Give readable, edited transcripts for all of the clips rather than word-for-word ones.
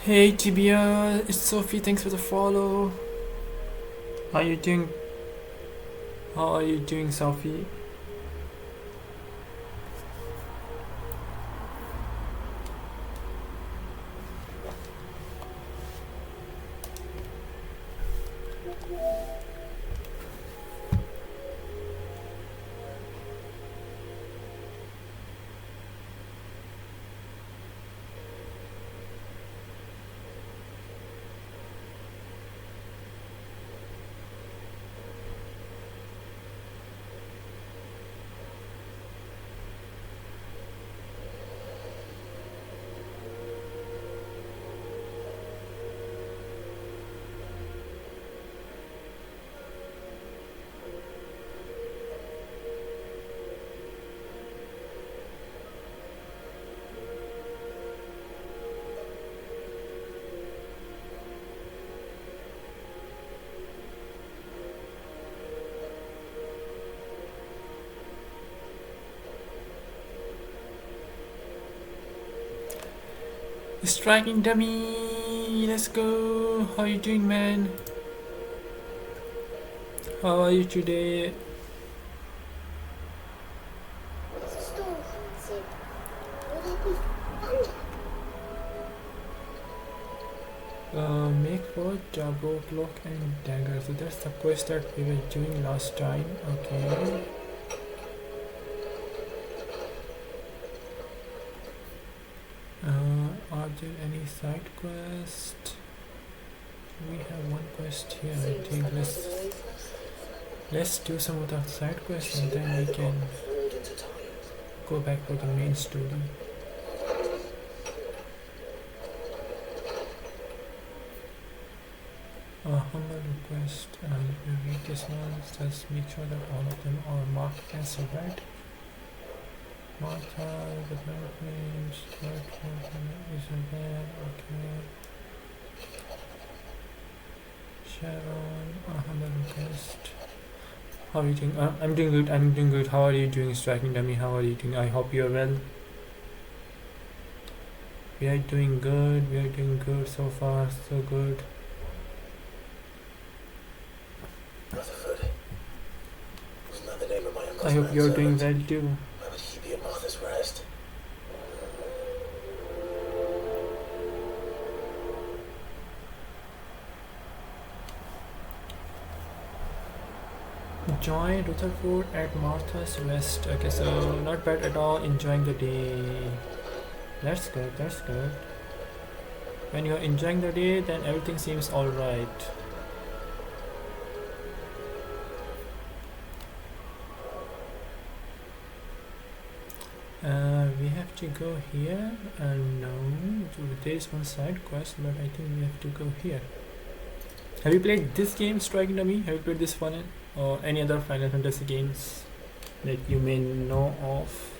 Hey Tibia, it's Sophie. Thanks for the follow. How you doing? How are you doing, Sophie? Striking dummy. Let's go. How you doing, man? How are you today? Make for double block and dagger. So that's the quest that we were doing last time. Okay. Are there any side quests? We have one quest here. I think let's do some of the side quests and then we can go back to the main story. Humble request. Let me read this one. Let's make sure that all of them are marked as right. Martha, the names, Isabel, okay. Sharon, humble request. How are you doing? I'm doing good. I'm doing good. How are you doing, Striking Dummy? How are you doing? I hope you're well. We are doing good. We are doing good so far. So good. Rutherford. Wasn't that the name of my uncle's I hope you're doing well too. Why would he be at Martha's Rest? Join Rutherford at Martha's Rest. Okay, so not bad at all. Enjoying the day. That's good. That's good. When you're enjoying the day, then everything seems alright. We have to go here. No, there is one side quest, but I think we have to go here. Have you played this game, Striking Dummy? Have you played this one or any other Final Fantasy games that you may know of?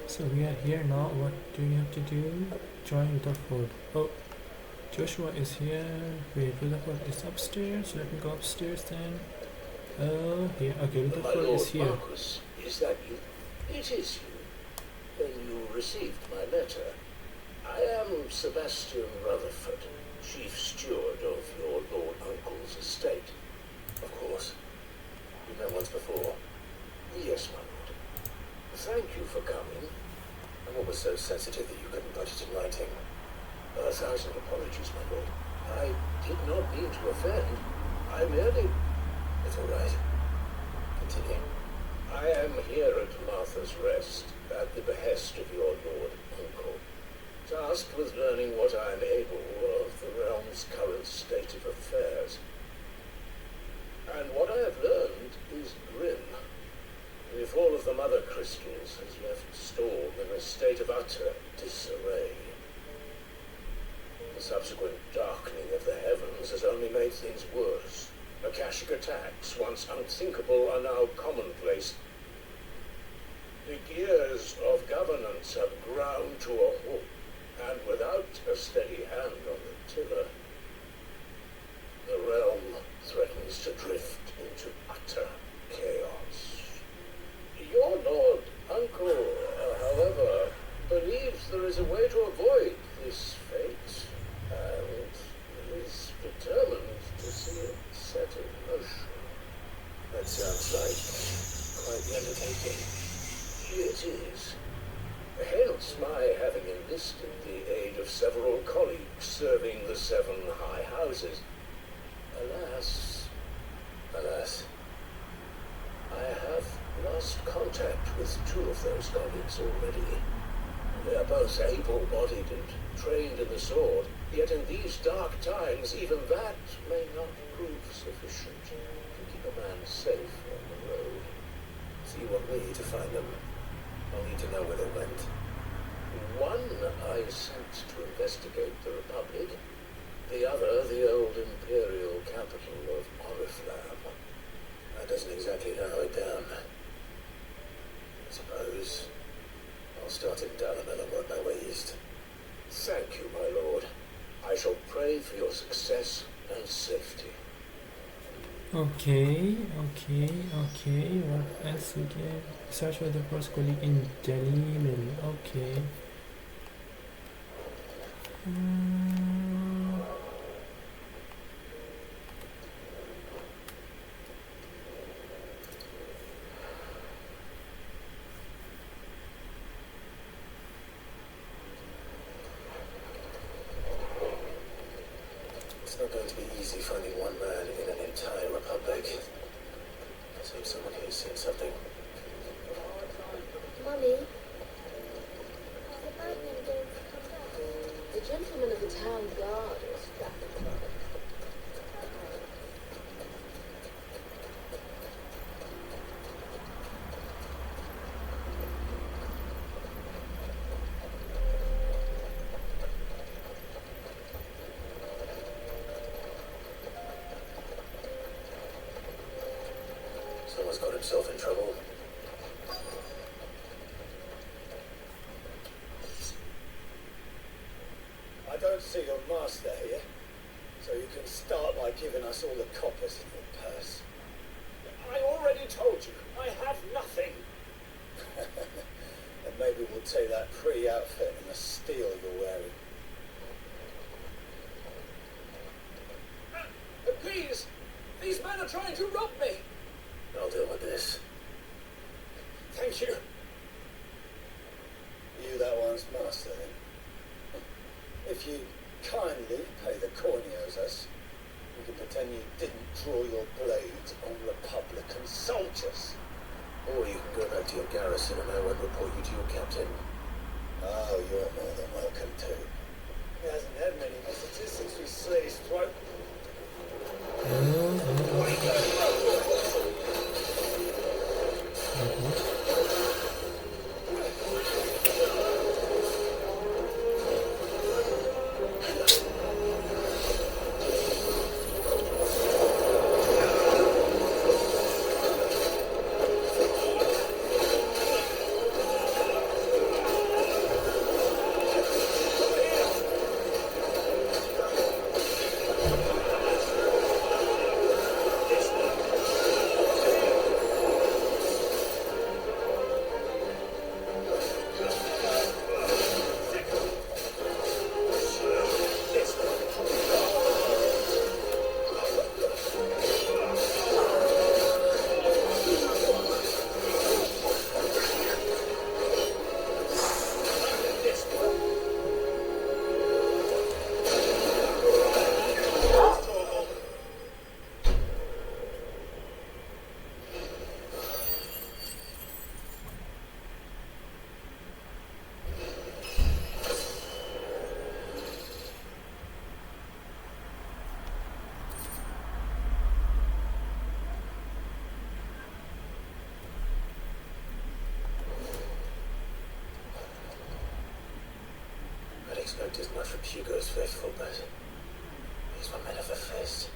So we are here now. What do we have to do? Join Rutherford. Oh, Joshua is here. Wait, Rutherford is upstairs. Let me go upstairs then. Oh, here. Okay, Rutherford is here. Marcus, is that you? It is you. Then you received my letter. I am Sebastian Rutherford, chief steward of your Lord Uncle's estate. Of course. You met once before. Yes, my lord. Thank you for coming. And what was so sensitive that you couldn't put it in writing? 1,000 apologies, my lord. I did not mean to offend. I merely... It's all right. Continue. I am here at Martha's Rest, at the behest of your Lord Uncle, tasked with learning what I am able of the realm's current state of affairs. And what I have learned is grim. The fall of the Mother Crystals has left Storm in a state of utter disarray. The subsequent darkening of the heavens has only made things worse. Akashic attacks, once unthinkable, are now commonplace. The gears of governance have ground to a halt, and without a steady hand on the tiller, 7 high houses. Alas, I have lost contact with 2 of those colleagues already. They are both able-bodied and trained in the sword, yet in these dark times, even that may not prove sufficient to keep a man safe on the road. So you want me to find them? I'll need to know where they went. One I sent to investigate the Republic, the other the old imperial capital of Oriflamme. That doesn't exactly narrow it down. I suppose I'll start in Dalamel and work my way east. Thank you, my lord. I shall pray for your success and safety. Okay. What else we get? Search for the first colleague in Dalamel. Okay. It's not going to be easy finding one man in an entire republic. Let's hope someone here's seen something. Mummy, is the madman going to come back? The gentleman of the town guard is back. Someone's got himself in trouble. I don't see your master here, so you can start by giving us all the coppers in your purse. I already told you, I have nothing. And maybe we'll take that pretty outfit and the steel you're wearing. Please! These men are trying to rob me! I'll deal with this. Thank you. You that one's master, then? If you kindly pay the coin he owes us, we can pretend you didn't draw your blades on Republican soldiers. Or you can go back to your garrison and I won't report you to your captain. Oh, you're more than welcome to. He hasn't had many visitors since we slit his throat. Expect as much from Hugo's faithful, but these were men of a fist.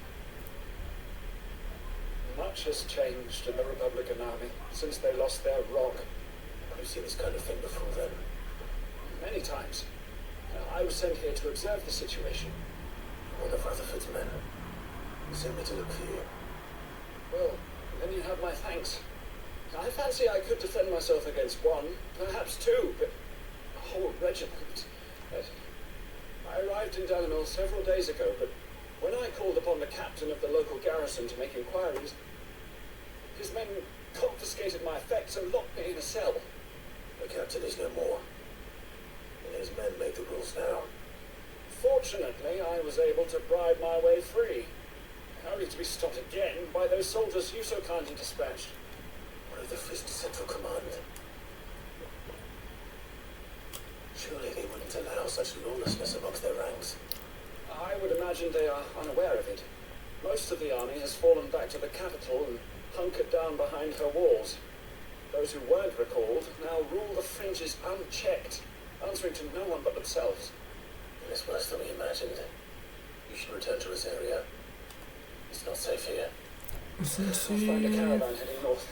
Much has changed in the Republican Army since they lost their ROG. You've seen this kind of thing before then? Many times. I was sent here to observe the situation. One of Rutherford's men. He sent me to look for you. Well, then you have my thanks. I fancy I could defend myself against one, perhaps two, but a whole regiment. I arrived in Dalamel several days ago, but when I called upon the captain of the local garrison to make inquiries, his men confiscated my effects and locked me in a cell. The captain is no more. And his men make the rules now. Fortunately, I was able to bribe my way free, only to be stopped again by those soldiers you so kindly dispatched. What of the Fist Central Command? Surely they wouldn't allow such lawlessness amongst their ranks. I would imagine they are unaware of it. Most of the army has fallen back to the capital and hunkered down behind her walls. Those who weren't recalled now rule the fringes unchecked, answering to no one but themselves. It's worse than we imagined. You should return to Rosaria. It's not safe here. I'll find a caravan heading north.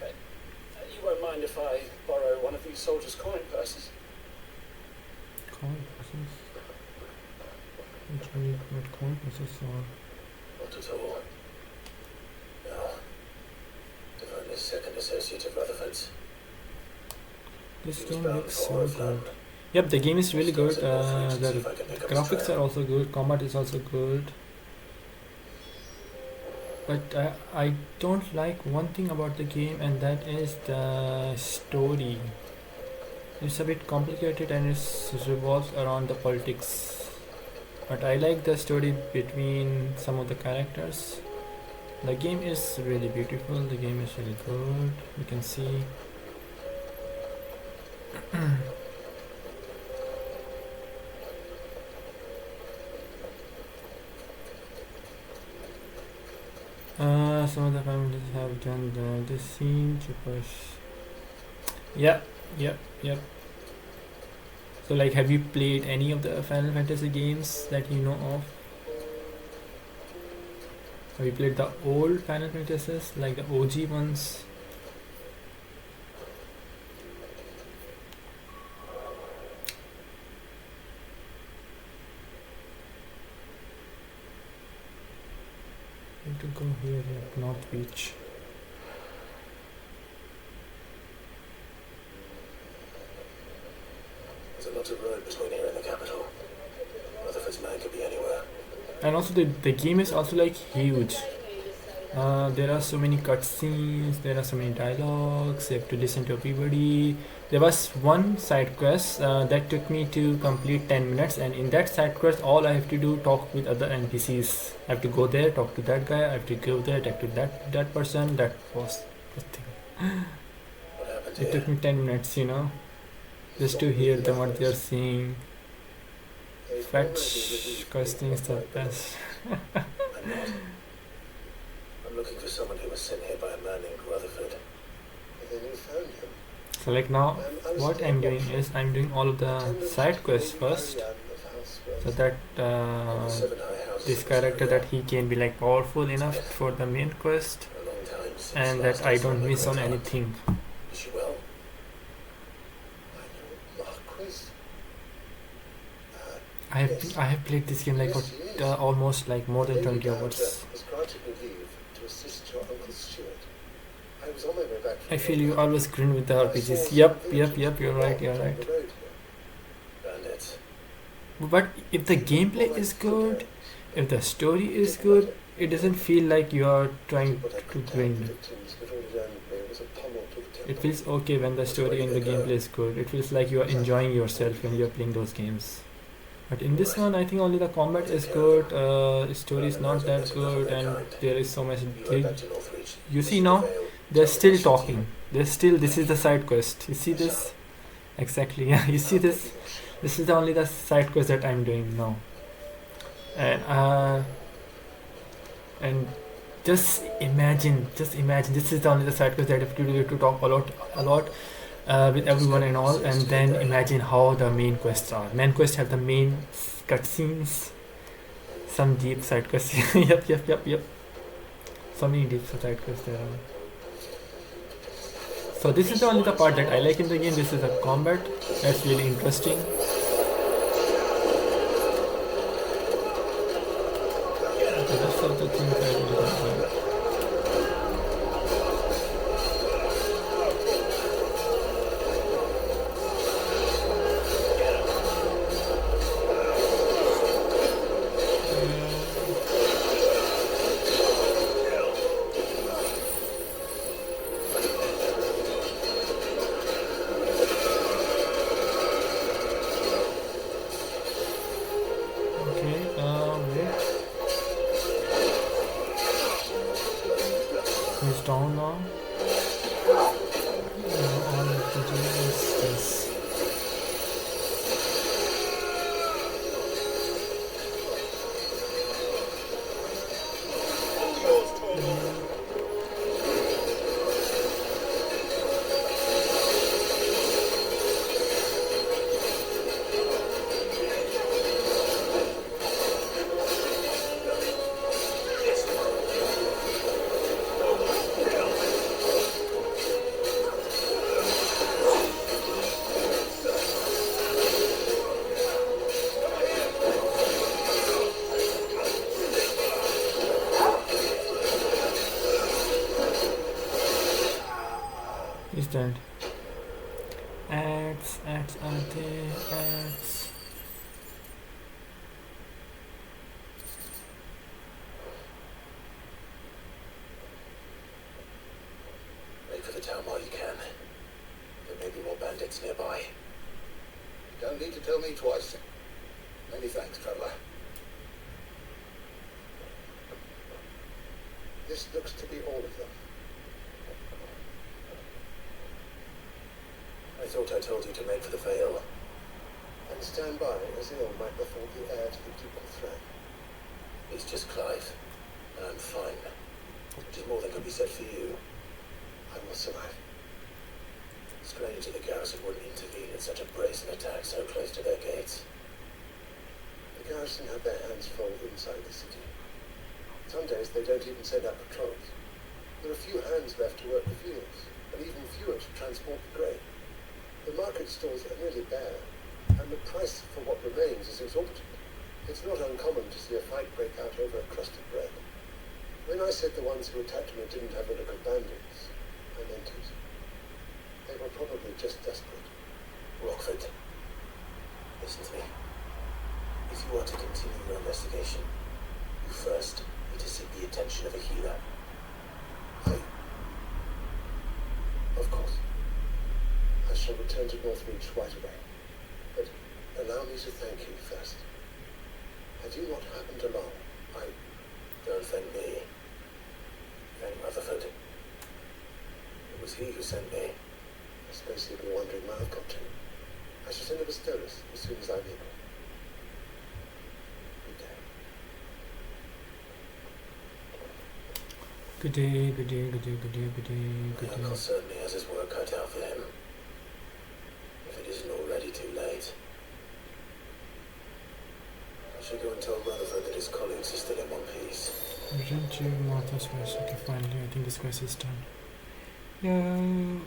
You won't mind if I borrow one of these soldiers' coin purses? Coin purses? Which one you got coin purses or? Not at all. No. Divinely second associate of Rutherford's. This game looks so good. Yep, the game is really good. The graphics are also good. Combat is also good. But I don't like one thing about the game, and that is the story. It's a bit complicated and it revolves around the politics. But I like the story between some of the characters. The game is really beautiful. The game is really good. You can see. Some of the families have done this scene to push. Yep. So like, have you played any of the Final Fantasy games that you know of? Have you played the old Final Fantasies, like the OG ones? To go here at North Beach. There's a lot of road between here and the capital. Rutherford's man could be anywhere. And also the game is also like huge. There are so many cutscenes, there are so many dialogues, you have to listen to everybody. There was one side quest that took me to complete 10 minutes, and in that side quest all I have to do talk with other NPCs. I have to go there, talk to that guy, I have to go there, talk to that person. That was the thing. It took me 10 minutes, you know, just to hear them what they are saying. Fetch questing is the best. I'm looking for someone who was sent here by a man named Rutherford. And then you found him. So like now, what I'm doing is I'm doing all of the side quests first, so that this character that he can be like powerful enough for the main quest, and that I don't miss on anything. Is she well? I have played this game like almost like more than 20 hours. I feel you always grin with the RPGs. Yep, you're right. But if the gameplay is good, if the story is good, it doesn't feel like you are trying to grind. It feels okay when the story and the gameplay is good. It feels like you are enjoying yourself when you are playing those games. But in this one, I think only the combat is good, story is not that good, and there is so much. You see now, they're still talking. This is the side quest. You see this? Exactly, yeah, you see this? This is only the side quest that I'm doing now. And just imagine, this is only the side quest that I have to do, to talk a lot. With everyone and all, and then imagine how the main quests are. Main quests have the main cutscenes, some deep side quests. Yep. So many deep side quests there are. So this is only the part that I like in the game. This is the combat. That's really interesting. The rest of the things I really don't like. stone now. Now all I have to do is this. He's dead. Ads are there, ads. Wait for the town while you can. There may be more bandits nearby. Don't need to tell me twice. Many thanks, traveler. This looks to be all of them. I thought I told you to make for the Vale. And stand by as ill might befall the heir to the ducal throne. He's just Clive, and I'm fine. Which is more than could be said for you. I will survive. Strange that the garrison wouldn't intervene in such a brazen attack so close to their gates. The garrison have their hands full inside the city. Some days they don't even send out patrols. There are few hands left to work the fields, and even fewer to transport the grain. The market stalls are nearly bare, and the price for what remains is exorbitant. It's not uncommon to see a fight break out over a crust of bread. When I said the ones who attacked me didn't have a look of bandits, I meant it. They were probably just desperate. Rockford, listen to me. If you are to continue your investigation, you first need to seek the attention of a healer. Of course. I shall return to Northreach right away. But allow me to thank you first. Had you not happened along, Don't thank me. Thank Rutherford. It was he who sent me. I suppose you'll be wondering where I've got to. I shall send a Bastillus as soon as I'm able. Good day. Good day, good day, good day, good day, good day, good My day. uncle certainly has his work cut out for him. If it isn't already too late. I should go and tell Rutherford that his colleagues are still in one piece. Didn't you Martha's quest? Okay, finally, I think this quest is done. Yeah.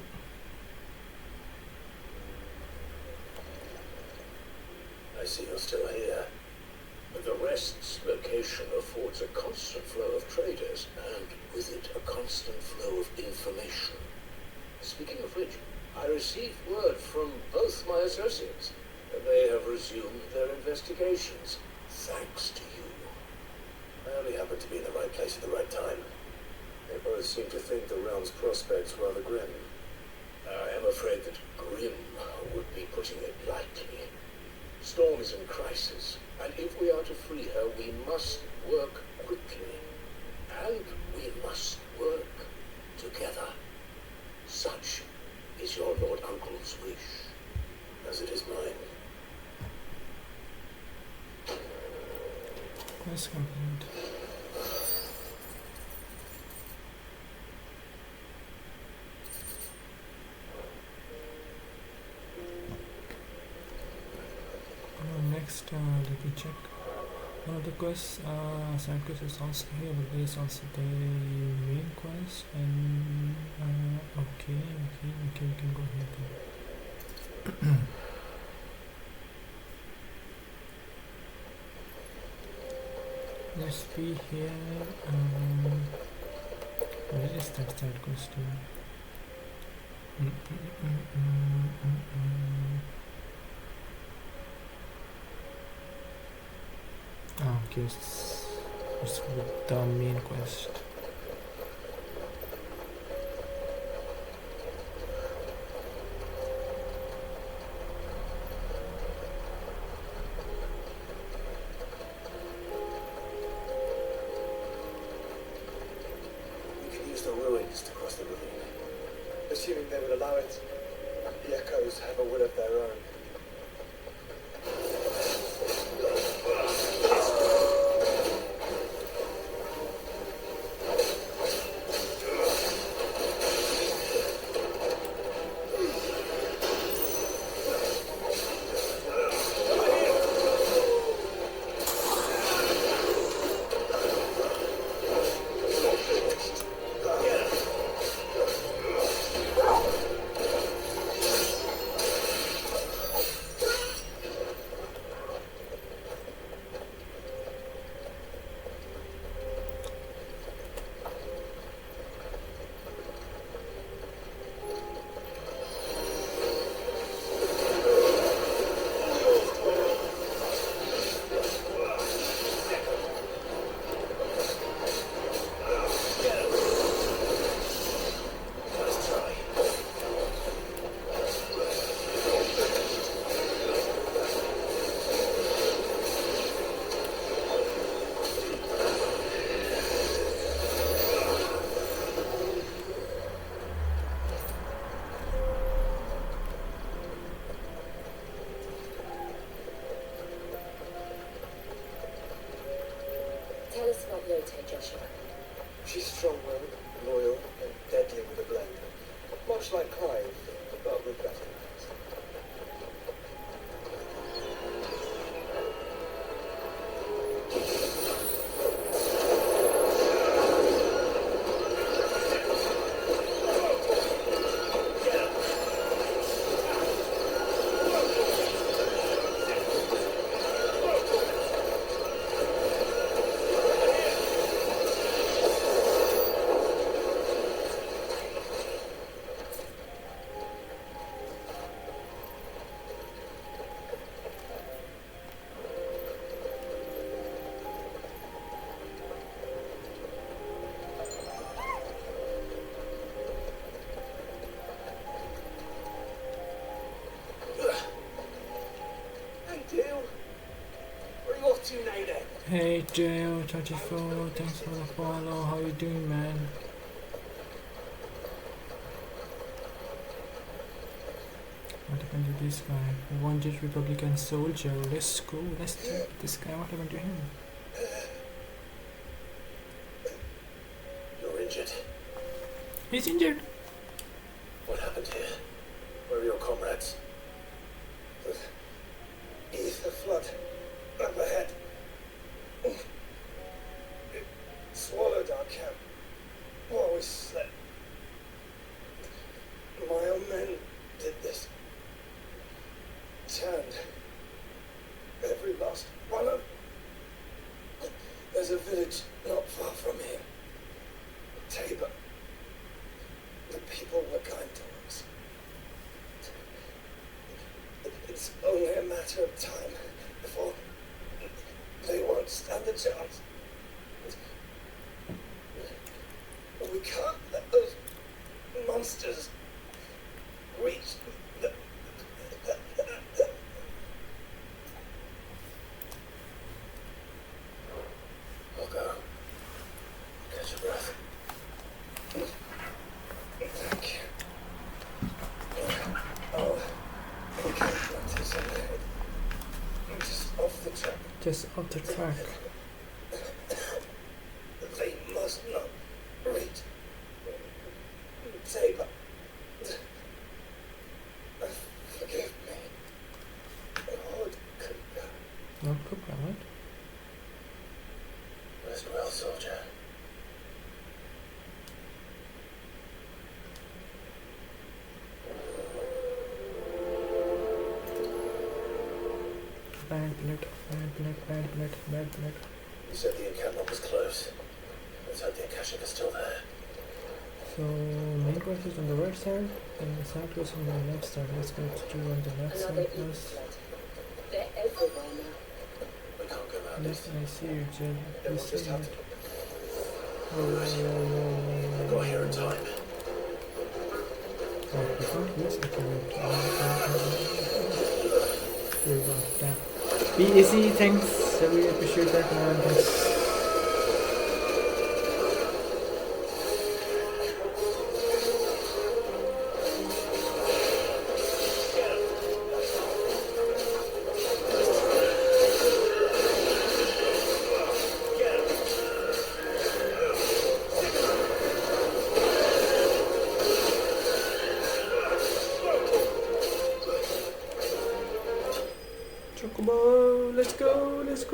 I see you're still here. The Rest's location affords a constant flow of traders, and with it a constant flow of information. Speaking of which, I received word from both my associates. They have resumed their investigations, thanks to you. I only happened to be in the right place at the right time. They both seem to think the realm's prospects rather grim. I am afraid that grim would be putting it lightly. Storm is in crisis, and if we are to free her, we must work quickly. And we must work together. Such is your Lord Uncle's wish, as it is mine. Quest complete. Next, let me check. One of the quests, side quest is also here, but there is also the main quest, and okay, we can go here then. Let's be here. Where is that side quest here? Oh, okay, it's with the main quest. We can use the ruins trees to cross the ravine. Assuming they would allow it, the echoes have a will of their own. Tell us about Yote, Joshua. She's strong-willed, loyal, and deadly with a blade. Much like Clive, but with better manners. Hey Dale, 34, thanks for the follow. How you doing, man? What happened to this guy? Wanted Republican soldier. Let's go. Let's check this guy. What happened to him? You're injured. He's injured. What happened here? Where are your comrades? Ether flood up ahead. It swallowed our camp while we slept. My own men did this. Turned every last one of. There's a village not far from here. Tabor. The people were kind to us. It's only a matter of time before they won't stand a chance. We can't let those monsters reach the... I'll go. Catch your breath. Thank you. Oh, okay, I'm just off the track. Just off the track. They must not reach Tabor. Forgive me. Lord Cooper. Not Cooper, right? Rest well, soldier. Bad blood, bad blood, bad blood, bad blood. You said the encampment was close. Let's hope the Akashic is still there. So main quest is on the right side, and the side quest on the left side. Let's go to on the left Another side Ether first. flood. They're everywhere now. We can't go around Yes, it. I see you, Jill. Then You we'll just see have it. to... I got here in time. Oh, before? Yes, okay. Here we go. Damn. Be easy, thanks. I really appreciate that, man. Thanks.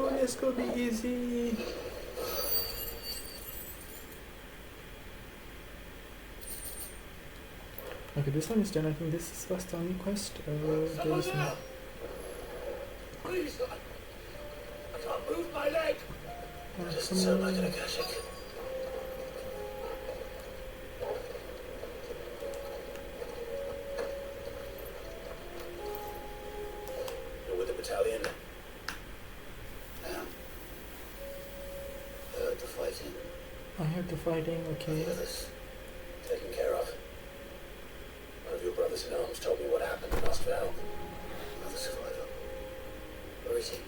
let's go, be easy. Okay, this one is done. I think this was the only quest. There is no. Please, I can't move my leg. Doesn't Come sound like an on. Akashic. You're with the battalion? Heard the fighting. I heard the fighting. Okay. The others taken care of. One of your brothers in arms told me what happened and asked for help. Another survivor. Where is he?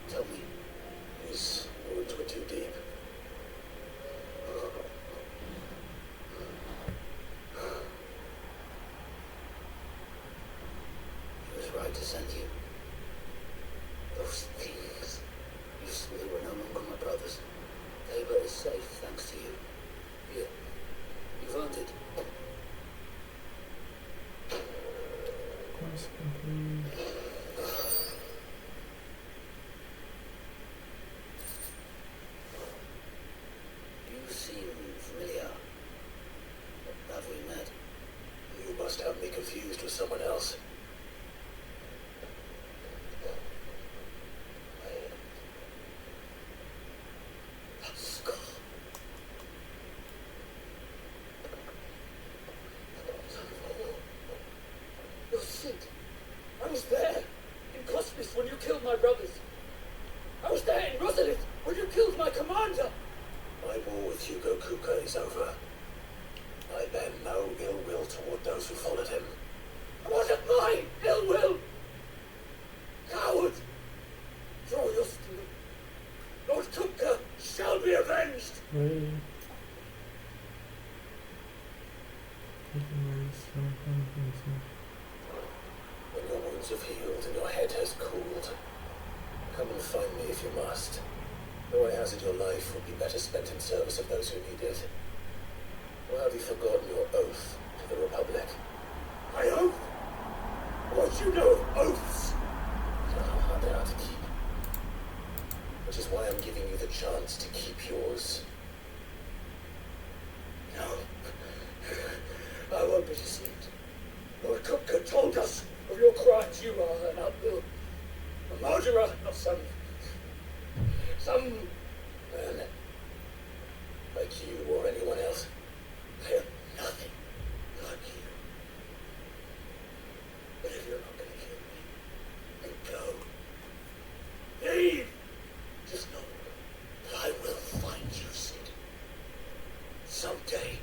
Tell me. His wounds were too deep. He was right to send you. Those things. You swore they were no longer my brothers. Tabor is safe thanks to you. Here. You've earned it. Quest complete. You seem familiar. Have we met? You must have me confused with someone else. That skull. Your Sid. I was there in Cosmos when you killed my brothers. I was there in Rosalith when you killed my commander. My war with Hugo Kuka is over. I bear no ill will toward those who followed him. It wasn't my ill will! Coward! Draw your steel. Lord Kuka shall be avenged! Really? When your wounds have healed and your head has cooled, come and find me if you must. Though I hazard your life would be better spent in service of those who need it. Or have you forgotten your oath to the Republic? My oath? What do you know of oaths? You know how hard they are to keep. Which is why I'm giving you the chance to keep yours. No. I won't be deceived. Lord Kupka told us of your crimes. You are an outlaw. A murderer of some man. Like you or anyone else. I am nothing like you. But if you're not going to kill me, then go. Leave! Just know that I will find you, Sid. Someday.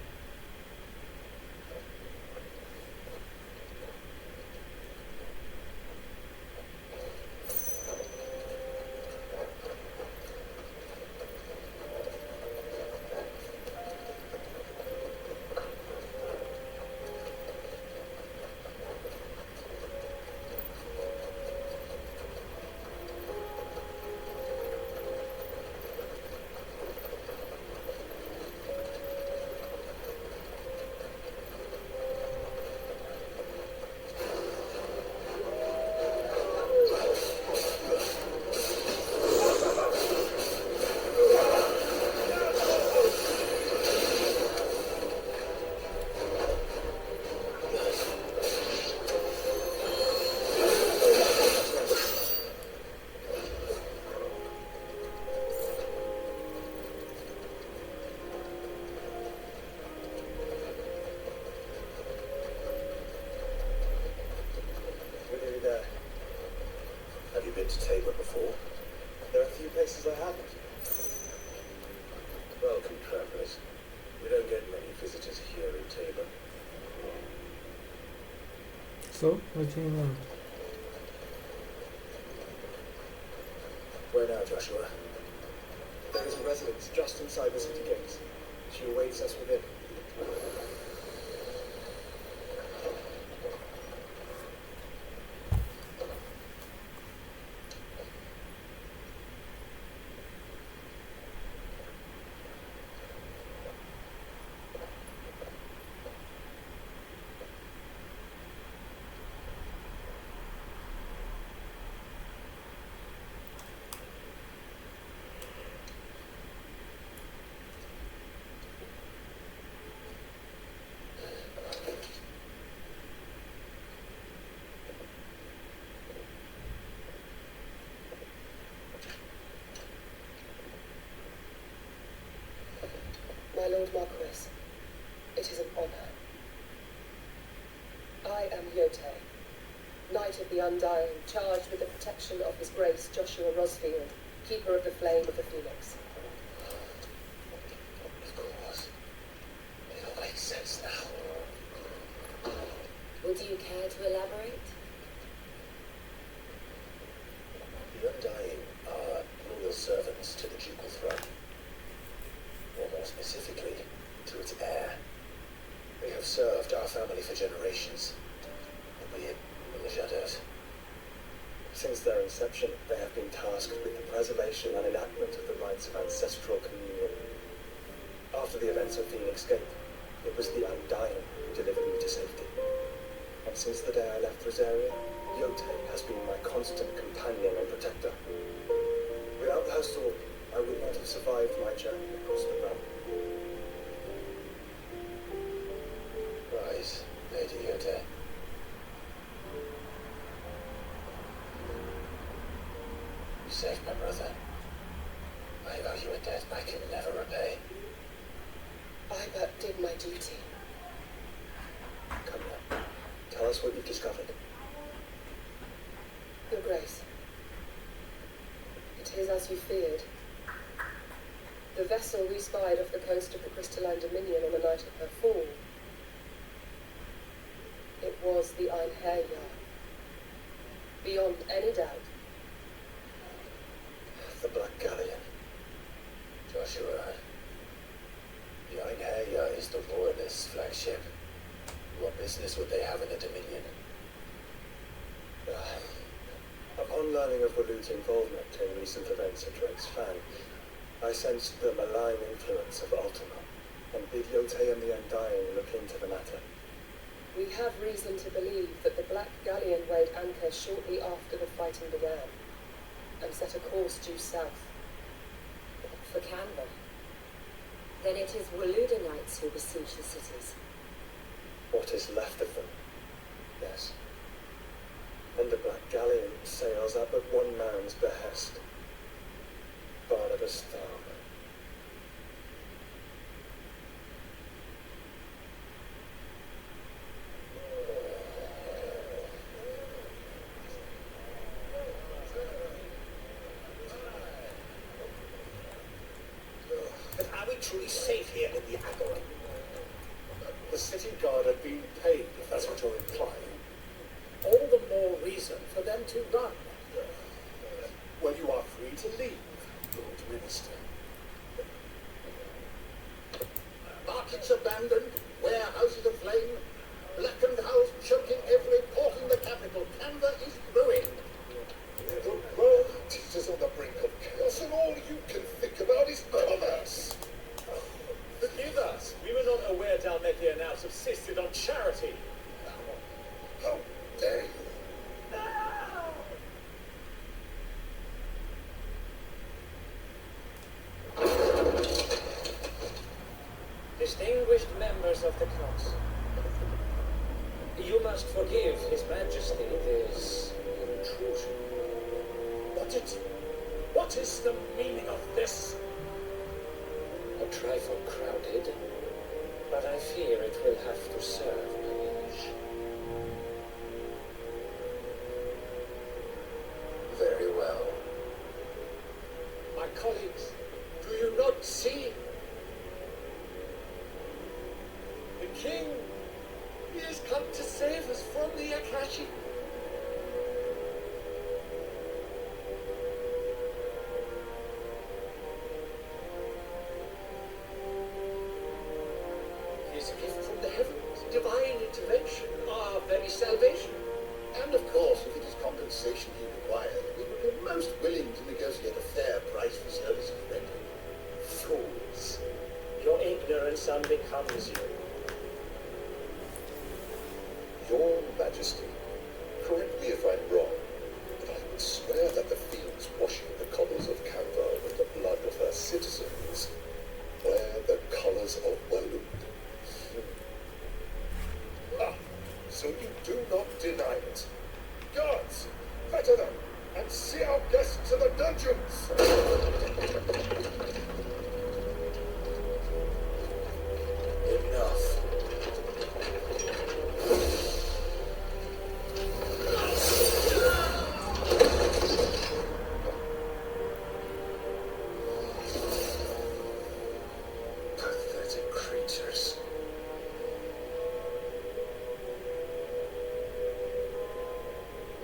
To Tabor before? There are a few places I haven't. Welcome, travelers. We don't get many visitors here in Tabor. So, what's going on? Where now, Joshua? There is a residence just inside the city gates. She awaits us within. Lord Marquis, it is an honor. I am Yote, Knight of the Undying, charged with the protection of His Grace Joshua Rosfield, Keeper of the Flame of the Phoenix. Of course. It all makes sense now. Would you care to elaborate? The Undying are loyal servants to the ducal throne. Or more specifically, to its heir. They have served our family for generations, albeit in the shadows. Since their inception, they have been tasked with the preservation and enactment of the rites of ancestral communion. After the events of Phoenix Gate, it was the Undying who delivered me to safety. And since the day I left Rosaria, Yote has been my constant companion and protector. Without her sword, I would not have survived my journey across the realm. Rise, Lady Yote. You saved my brother. I owe you a debt I can never repay. I but did my duty. Come now, tell us what you've discovered. Your Grace, it is as you feared. The vessel we spied off the coast of the Crystalline Dominion on the night of her fall. It was the Einherjar. Beyond any doubt. The Black Galleon. Joshua, the Einherjar is the Loyalist flagship. What business would they have in the Dominion? Upon learning of Waloed's involvement in recent events at Drake's Fang, I sensed the malign influence of Ultima, and bid Yote and the Undying look into the matter. We have reason to believe that the Black Galleon weighed anchor shortly after the fighting began, and set a course due south. For Canberra. Then it is Waloedanites who besiege the cities. What is left of them? Yes. And the Black Galleon sails up at one man's behest. Barnabas Thal. But are we truly safe here in the Agora? The city guard had been paid, if that's what you're implying. All the more reason for them to run. Well, you are free to leave, Lord Minister. Markets abandoned, warehouses aflame, blackened house choking every port in the capital. Canberra is ruined. The world is on the brink of chaos, and all you can think about is commerce. Forgive us. We were not aware Dalmekia now subsisted on charity. How dare you? Distinguished members of the council, you must forgive His Majesty this intrusion. What is the meaning of this? A trifle crowded, but I fear it will have to serve my liege. Very well. My colleagues, do you not see? The king, he has come to save us from the Akashi. His gift from the heavens, divine intervention, our very salvation. And of course, if it is compensation he requires, we would be most willing to negotiate a fair price for services rendered. Fools. Your ignorance unbecomes you. Your Majesty, correct me if I'm wrong, but I would swear that the fiends washing the cobbles of Canberra with the blood of her citizens wear the colours of Waloed. Ah, so you do not deny it. Guards, fetter them, and see our guests to the dungeons! creatures.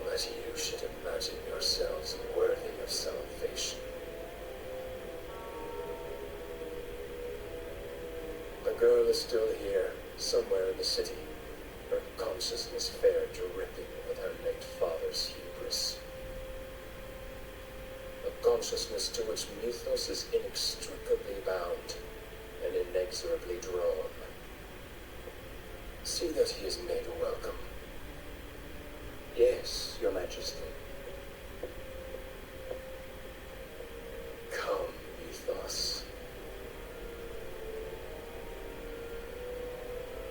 But you should imagine yourselves worthy of salvation. The girl is still here, somewhere in the city, her consciousness fair dripping with her late father's hubris. A consciousness to which mythos is inextricably bound and inexorably drawn. See that he is made welcome. Yes, Your Majesty. Come, mythos.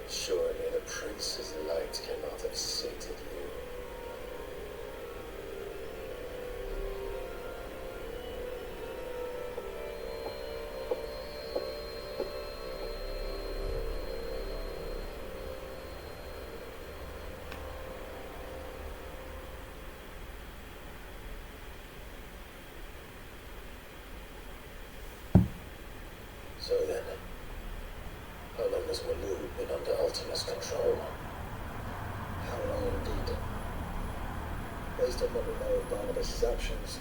Surely the prince's light cannot have sated you. So then, how long has Wanu been under Ultima's control? How long indeed? Based on what we know of Barnabas's actions,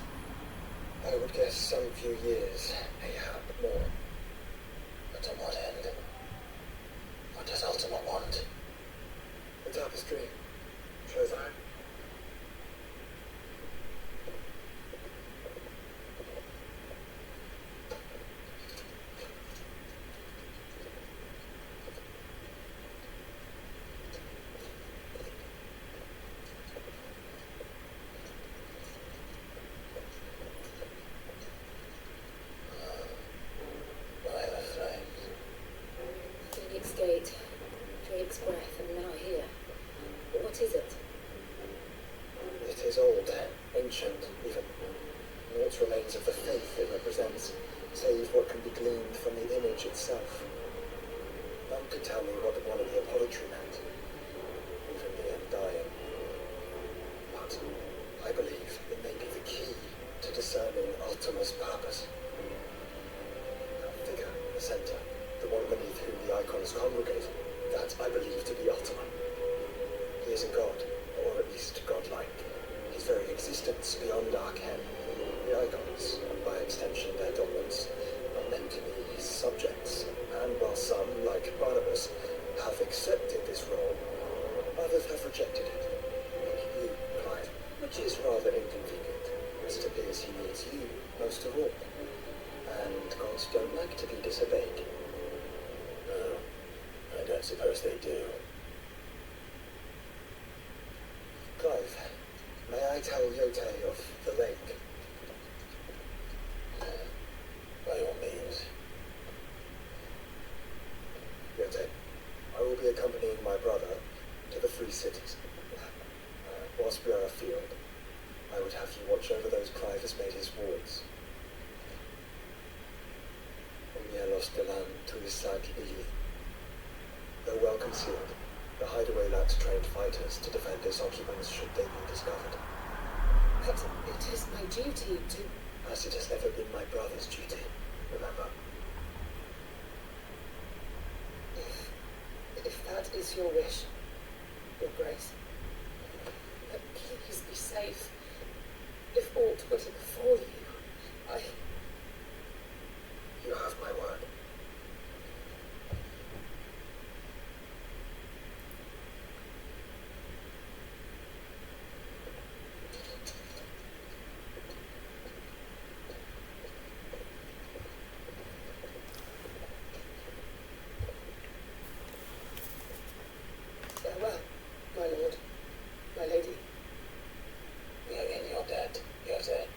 I would guess some few years, mayhap more. But to what end? What does Ultima want? The tapestry shows that. By the flames. Phoenix Gate, Drake's Breath, and now here. What is it? It is old, ancient, even. Naught remains of the faith it represents, save what can be gleaned from the image itself. None could tell me what one of the apology meant, even the undying. But I believe it may be the key to discerning Ultima's purpose. That figure in the center, the one beneath whom the icons congregate, that I believe to be Ultima. He is a god, or at least godlike. His very existence beyond our ken. The icons, and by extension their dominance, are meant to be his subjects, and while some, like Barnabas, have accepted this role, others have rejected it, like you, Clive, which is rather inconvenient, as it appears he needs you most of all. And gods don't like to be disobeyed. No, I don't suppose they do. Clive, may I tell Yote of the lake? By all means. Yote, I will be accompanying my brother to the Free Cities. Whilst we are afield, I would have you watch over those Clive has made his wards. Los de Lan to his side Ili. Though well concealed, the hideaway lacks trained fighters to defend its occupants should they be discovered. But it is my duty to... As it has never been my brother's duty, remember. If that is your wish, Your Grace. But please be safe. If aught were to befall you, You have my word. Farewell, my lord, my lady. We are in your debt, Yote.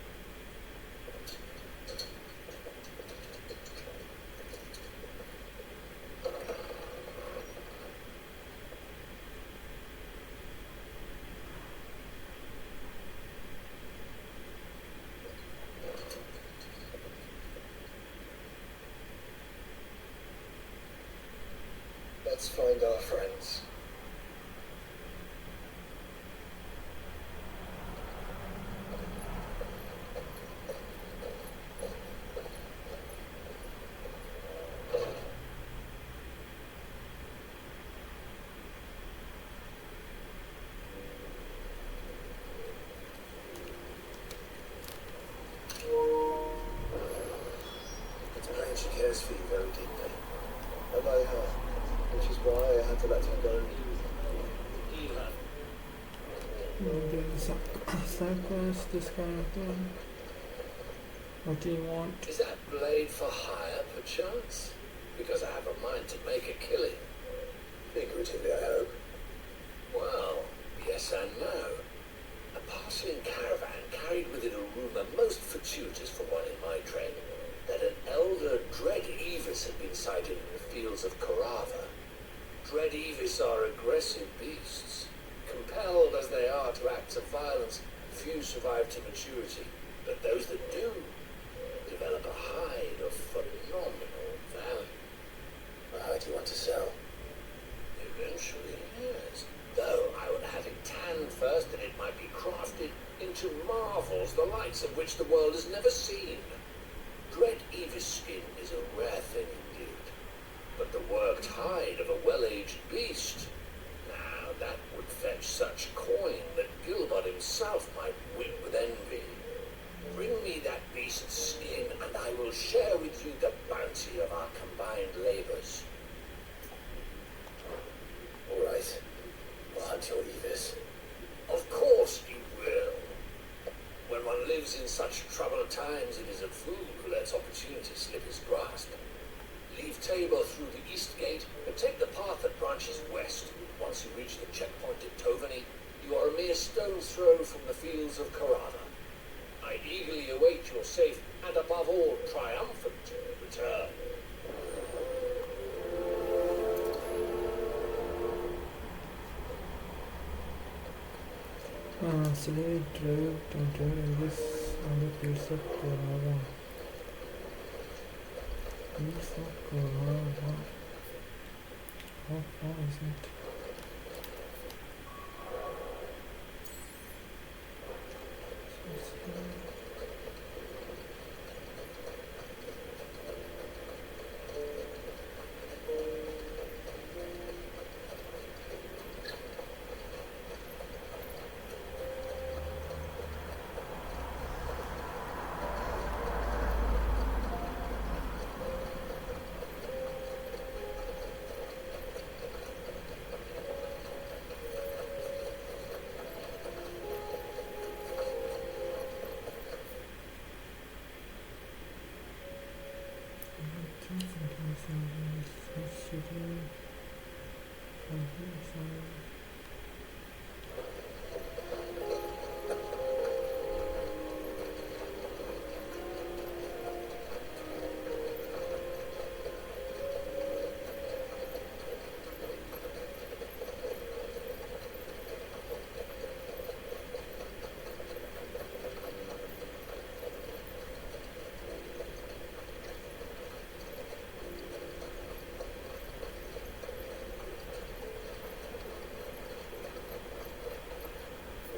Let's find our friends. she cares for you very deeply. And I her, which is why I had to let her go. There's a side quest, this kind of thing. What do you want? Is that blade for hire, perchance? Because I have a mind to make a killing. Figuratively, I hope. Well, yes and no. A passing caravan carried with it a rumour most fortuitous for one in my train, that an elder Dread Evis had been sighted in the fields of Corava. Dread Evis are aggressive beasts. Compelled as they are to acts of violence, few survive to maturity, but those that do develop a hide of phenomenal value. A hide you want to sell? Eventually, yes. Though I would have it tanned first that it might be crafted into marvels the likes of which the world has never seen. Dread Evis skin is a rare thing indeed, but the worked hide of a well-aged beast, now that would fetch such coin that Gilbert himself might weep with envy. Bring me that beast's skin, and I will share with you the bounty of our combined labours. All right. I'll hunt your Evis. Of course you will. When one lives in such troubled times, it is a fool who lets opportunity slip his grasp. Leave Tabor through the east gate and take the path that branches west. Once you reach the checkpoint at Tovany, you are a mere stone's throw from the fields of Corava. I eagerly await your safe and above all triumphant return. Slave drive to Elvis on the fields of Corava. Fields of Corava. How far is it?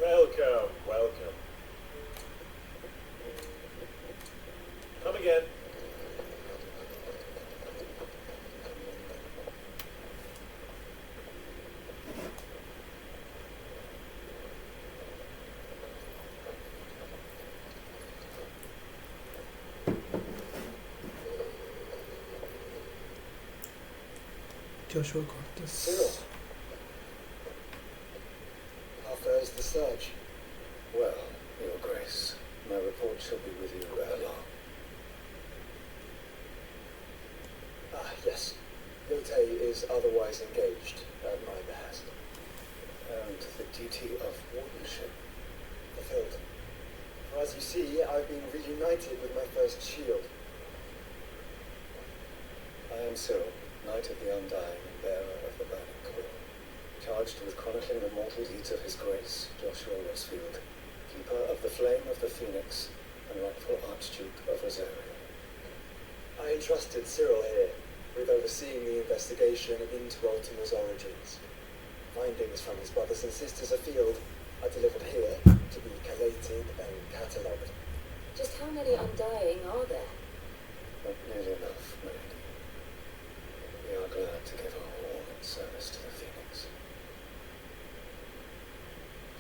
Welcome, welcome. Come again. Joshua got this. Cyril. How fares the search? Well, Your Grace, my report shall be with you ere long. Ah, yes. Yote is otherwise engaged at my behest. And the duty of wardenship. Fulfilled. For as you see, I've been reunited with my first shield. I am Cyril, Knight of the Undying and bearer of the Burning Quill, charged with chronicling the mortal deeds of His Grace, Joshua Westfield, keeper of the flame of the Phoenix and rightful Archduke of Rosario. I entrusted Cyril here with overseeing the investigation into Ultima's origins. Findings from his brothers and sisters afield are delivered here to be collated and catalogued. Just how many Undying are there? Not nearly enough, milady. We are glad to give our all in service to the Phoenix.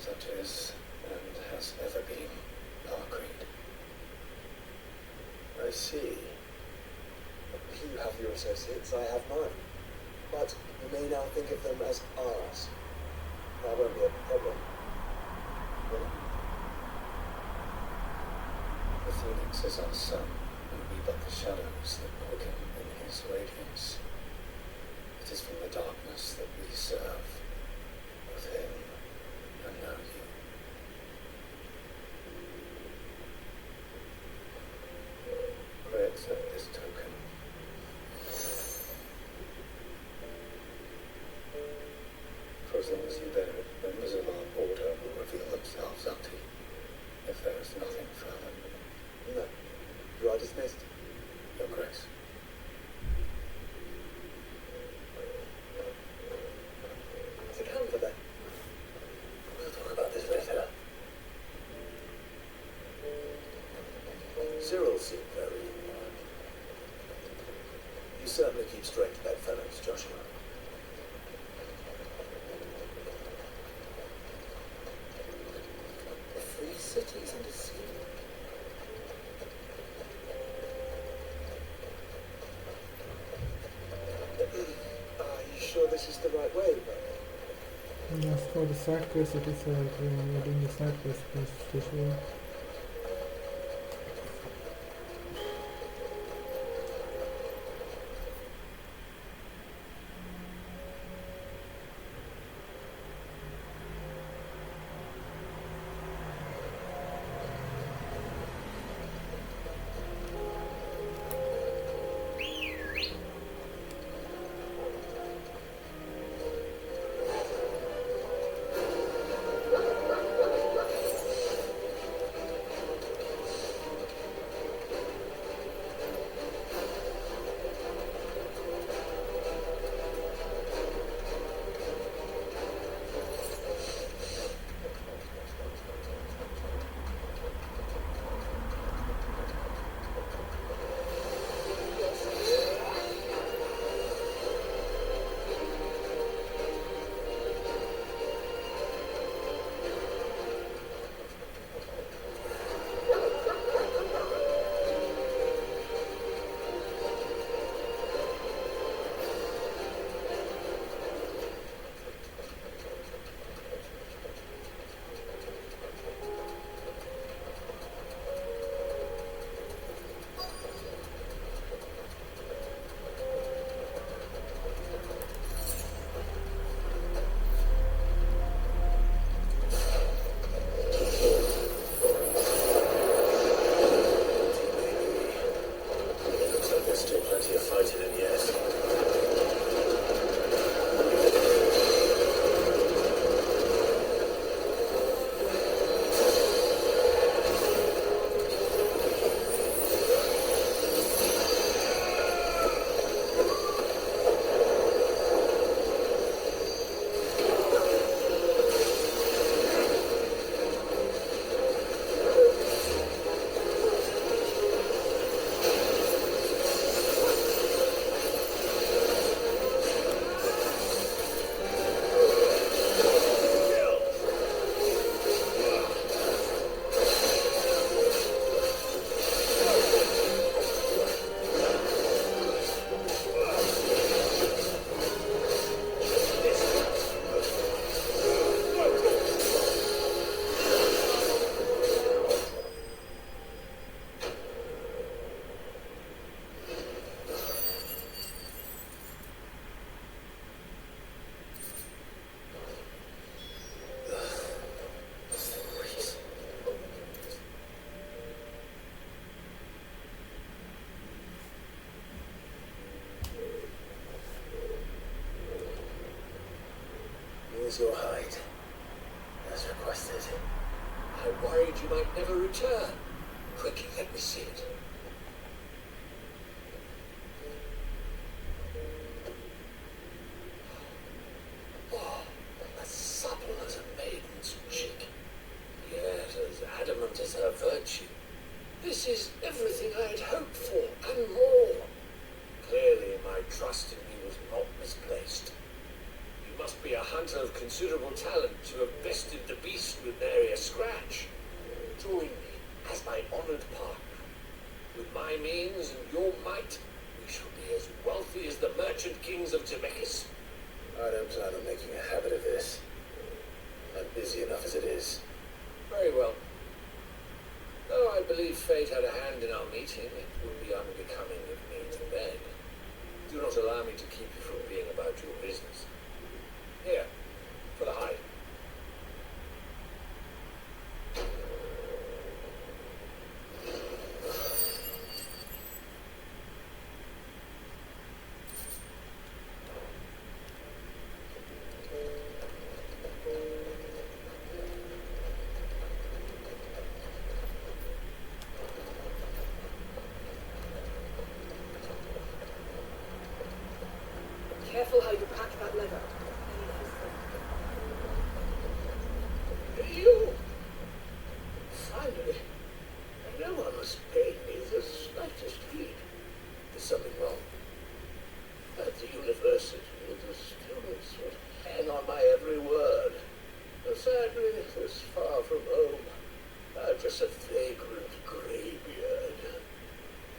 Such is, and has ever been, our creed. I see. You have your associates, I have mine. But you may now think of them as ours. That won't be a problem. Will it? The Phoenix is our sun, and we but the shadows that quicken in his radiance. It is from the darkness that we serve, of him and now you. Pray accept this token. For as long as you bear it, members of our order will reveal themselves unto you, if there is nothing further. No. You are dismissed. Your Grace. Is it comfort then? We'll talk about this later. Cyril seemed very... You certainly keep straight bedfellows, Joshua. The free cities and a sea. Are you sure this is the right way, Brother? Yes, for the side quest it is we're doing the side quest for sure. Here's your hide, as requested. I worried you might never return. Quickly, let me see it. Oh, as supple as a maiden's cheek. Yet as adamant as her virtue. This is everything I had hoped for, and more. Clearly, my trust in you was not misplaced. You must be a hunter of considerable talent to have bested the beast with nary a scratch. Join me as my honored partner. With my means and your might, we shall be merchant kings of Temechis. I don't plan on making a habit of this. I'm busy enough as it is. Very well. Though I believe fate had a hand in our meeting, it would be unbecoming of me to beg. Do not allow me to keep you from being about your business. Here, for the hide. Careful how you pack that leather. You! Finally, no one was paying me the slightest heed. There's something wrong. At the university, the students would hang on my every word. And sadly, this far from home, I'm just a vagrant greybeard.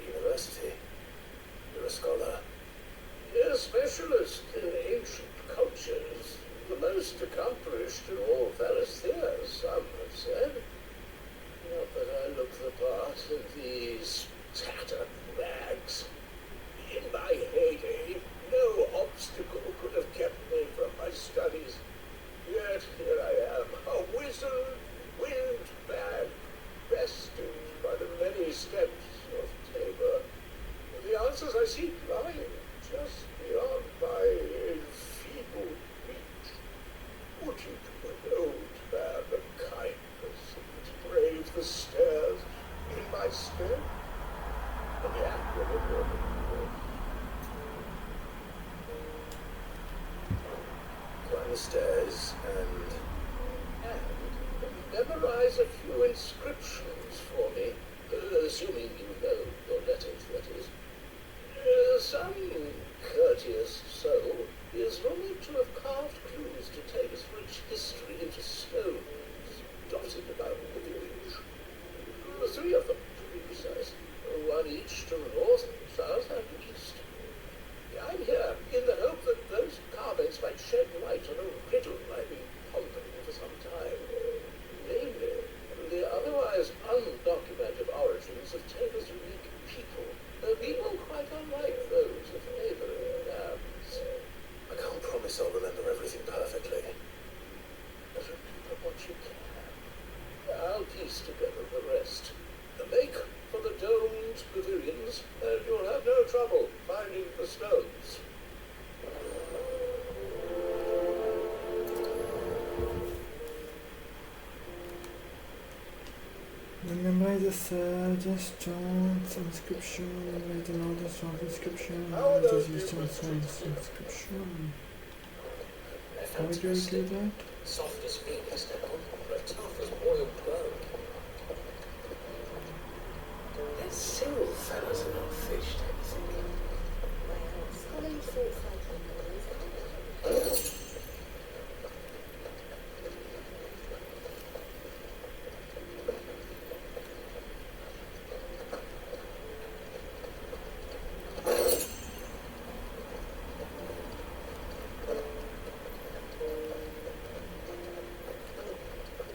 University? You're a scholar. A specialist in ancient cultures, the most accomplished in all Phalisthea, some have said. Not that I look the part in these tattered rags. In my heyday, no obstacle could have kept me from my studies. Yet here I am, a wizard, wind-bag, bested by the many steps of Tabor. The answers I seek lie just beyond my enfeebled reach. Would you do an old man a kindness and brave the stairs in my stead? And the act of a woman. Climb the stairs And memorize a few inscriptions for me, assuming you know your letters, that is. Some courteous soul is rumored to have carved clues to Tabor's rich history into stones, dotted about the village. 3 of them, to be precise, one each to the north, south, and east. I'm here in the hope that those carvings might shed light on a riddle I've been pondering for some time. Namely, the otherwise undocumented origins of Tabor's unique people. People quite unlike those of neighboring lands. I can't promise I'll remember everything perfectly. But remember what you can. I'll piece together the rest. Make for the domed pavilions, and you'll have no trouble finding the stones. Memorize the Sergeant Jones inscription, memorize the Northern Jones inscription, How memorize does the you Eastern Jones inscription. How do I do that? Soft as phoenix down, but tough as boiled bone. There's still fellas are not fished anything. Well, scholarly thoughts like yours.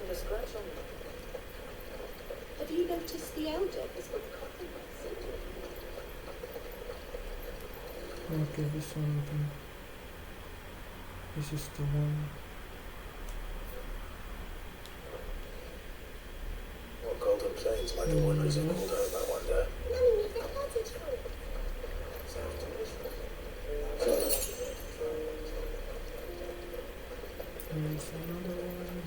There's a scratch on it. Have you noticed the elder has got cotton mask? Okay, this one. Then. This is the one. What golden plains might the wanderers have called home, I wonder? Mummy, we've got cottage for it. There's another one.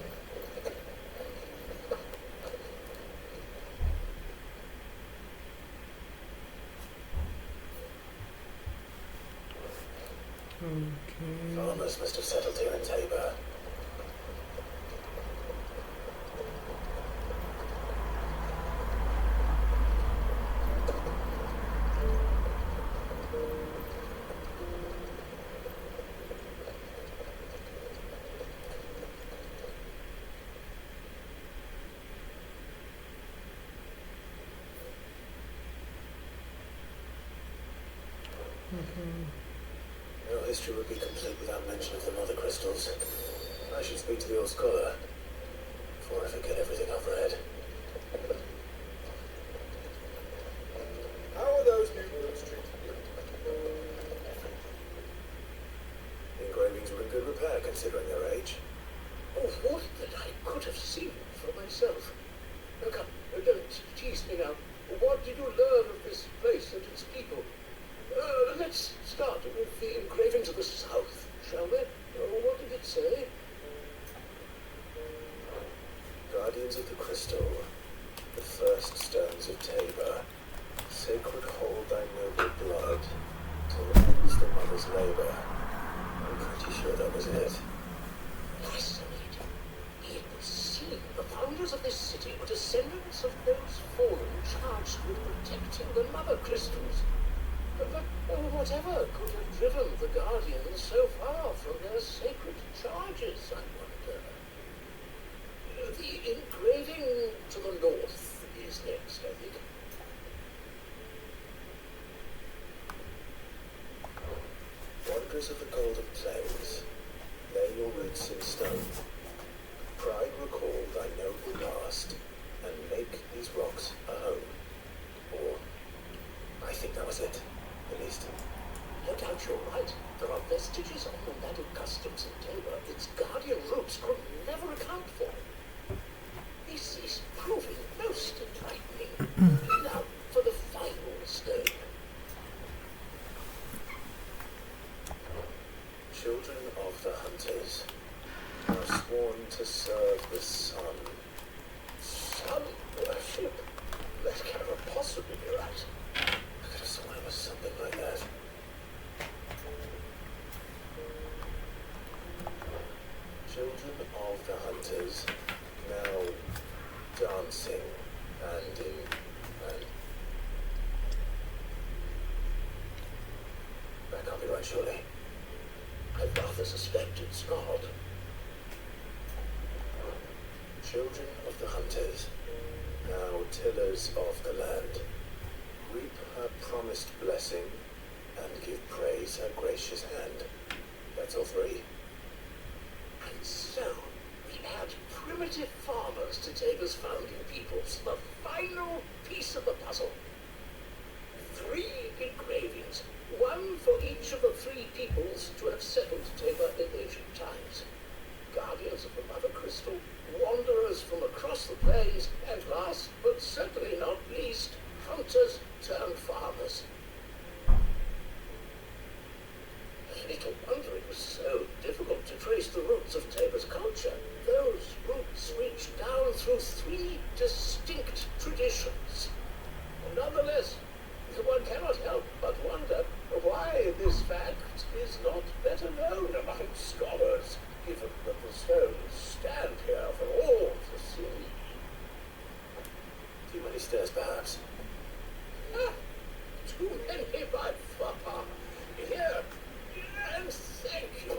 Okay. Farmers must have settled here in Tabor. No history would be complete without mention of the mother crystals. I should speak to the old scholar before I forget everything I've read. How are those new rooms treating you? The engravings were in good repair considering their age. Oh, what that I could have seen for myself. Now come, don't tease me now. What did you learn of this place and its people? Let's start with the engraving to the south, shall we? What did it say? Guardians of the Crystal, the first stones of Tabor, sacred hold thy noble blood, till ends the mother's labour. I'm pretty sure that was it. Fascinating. It would seem the founders of this city were descendants of those fallen charged with protecting the mother crystals. But whatever could have driven the Guardians so far from their sacred charges, I wonder. The engraving to the north is next, I think. Wanderers of the Golden Plains, lay your roots in stone. Pride recall thy noble past, and make these rocks a home. Or, I think that was it, at least. No doubt you're right. There are vestiges of nomadic customs in Tabor its guardian roots could never account for. This is proving most enlightening. Now, for the final stone. Children of the Hunters are sworn to serve the sun. Sun worship? That cannot possibly be right. I could have sworn it was something like that. Children of the Hunters, now dancing and in and that can't be right, surely. I rather suspect it's not. Children of the Hunters, now tillers of the land, reap her promised blessing and give praise her gracious hand. That's all three. And so, we add primitive farmers to Tabor's founding peoples, the final piece of the puzzle. 3 engravings, one for each of the 3 peoples to have settled Tabor in ancient times. Guardians of the Mother Crystal, wanderers from across the plains, and last but certainly not least, hunters turned farmers. Little wonder it was so difficult to trace the roots of Tabor's culture. Those roots reach down through 3 distinct traditions. Nonetheless, one cannot help but wonder why this fact is not better known among scholars, given that the stones stand here for all to see. Too many stairs, perhaps. Ah, too many by far. Here, and thank you.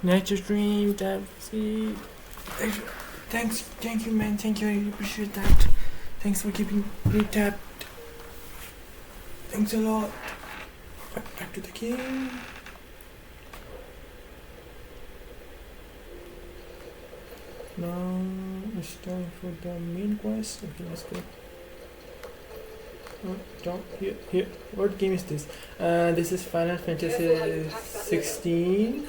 Nature Dream, Tapsy. Thank you, man. Thank you. I really appreciate that. Thanks for keeping me tapped. Thanks a lot. Back to the game. Now it's time for the main quest. Okay, let's go. Oh, down here. What game is this? This is Final Fantasy 16.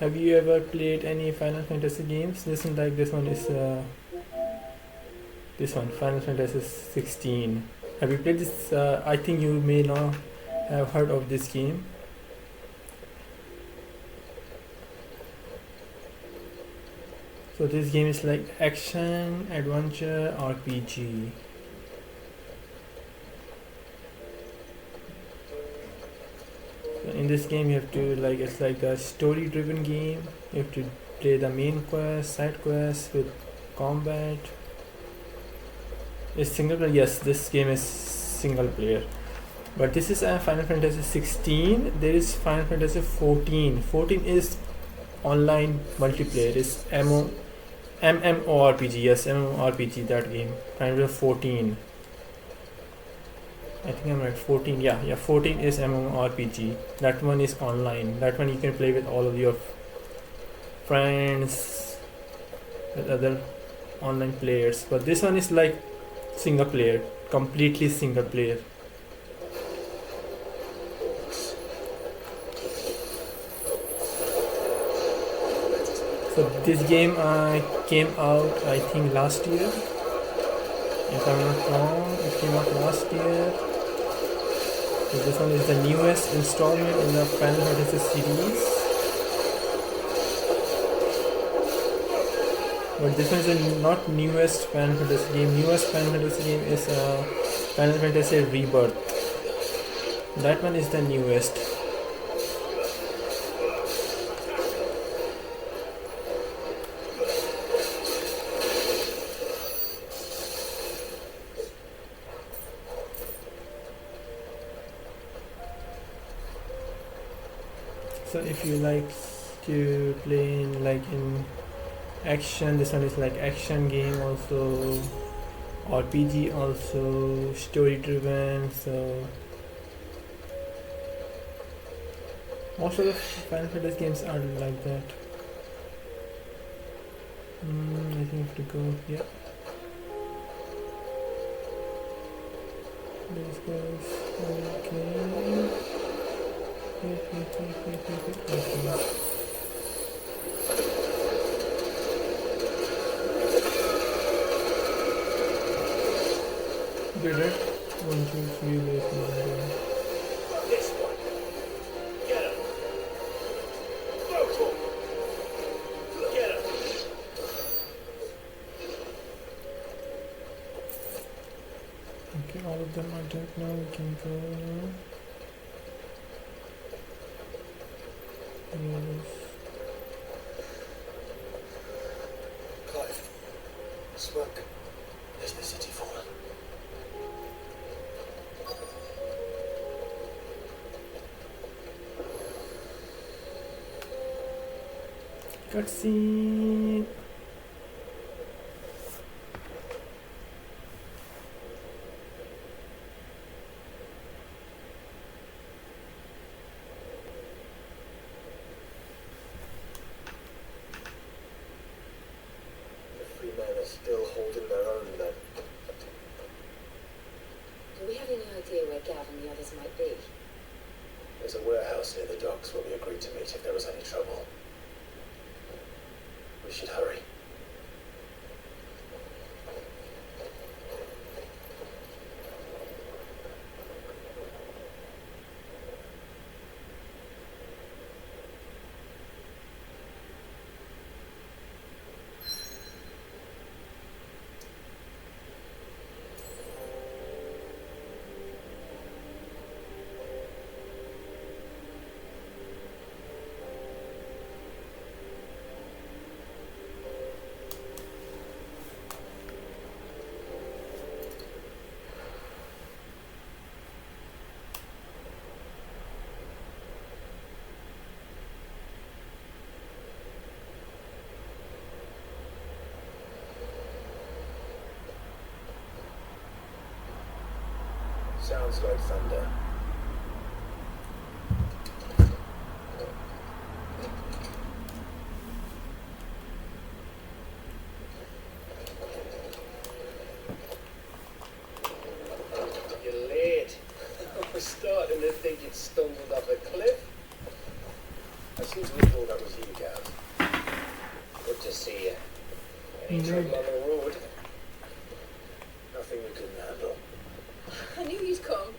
Have you ever played any Final Fantasy games? This one, like this one is this one, Final Fantasy 16. Have you played this? I think you may not have heard of this game. So this game is like action, adventure, RPG. So in this game you have to like, it's like a story driven game. You have to play the main quest, side quests with combat. It's single player. Yes, this game is single player. But this is a Final Fantasy 16. There is Final Fantasy 14. 14 is online multiplayer. It's MMORPG. Yes, MMORPG, that game. Final Fantasy 14. I think I'm right. 14. Yeah. 14 is MMORPG. That one is online. That one you can play with all of your friends, with other online players. But this one is like single player, completely single player. So this game came out, I think, last year. If I'm not wrong, it came out last year. So this one is the newest installment in the Final Fantasy series. But this one is the not newest Final Fantasy game. Newest Final Fantasy game is Final Fantasy Rebirth. That one is the newest. So if you like to play in action, this one is like action game also, RPG also, story driven. So most of the Final Fantasy games are like that. I think I have to go. Yeah. This goes. Okay. Okay. Did it? 1, 2, 3, wait, This one. Get him. Local. Get him. Okay, all of them are dead now. We can go now. Yes. Clive, smoke. Is the city fallen? Cutscene. The free men are still holding their own then. Do we have any idea where Gav and the others might be? There's a warehouse near the docks where we agreed to meet if there was any trouble. We should hurry. Sounds like thunder. You're late. I was starting to think you'd stumbled off a cliff. I seem to recall that was you, Gav. Good to see you. Any Ned. trouble on the road? Nothing we couldn't handle. I knew you'd come.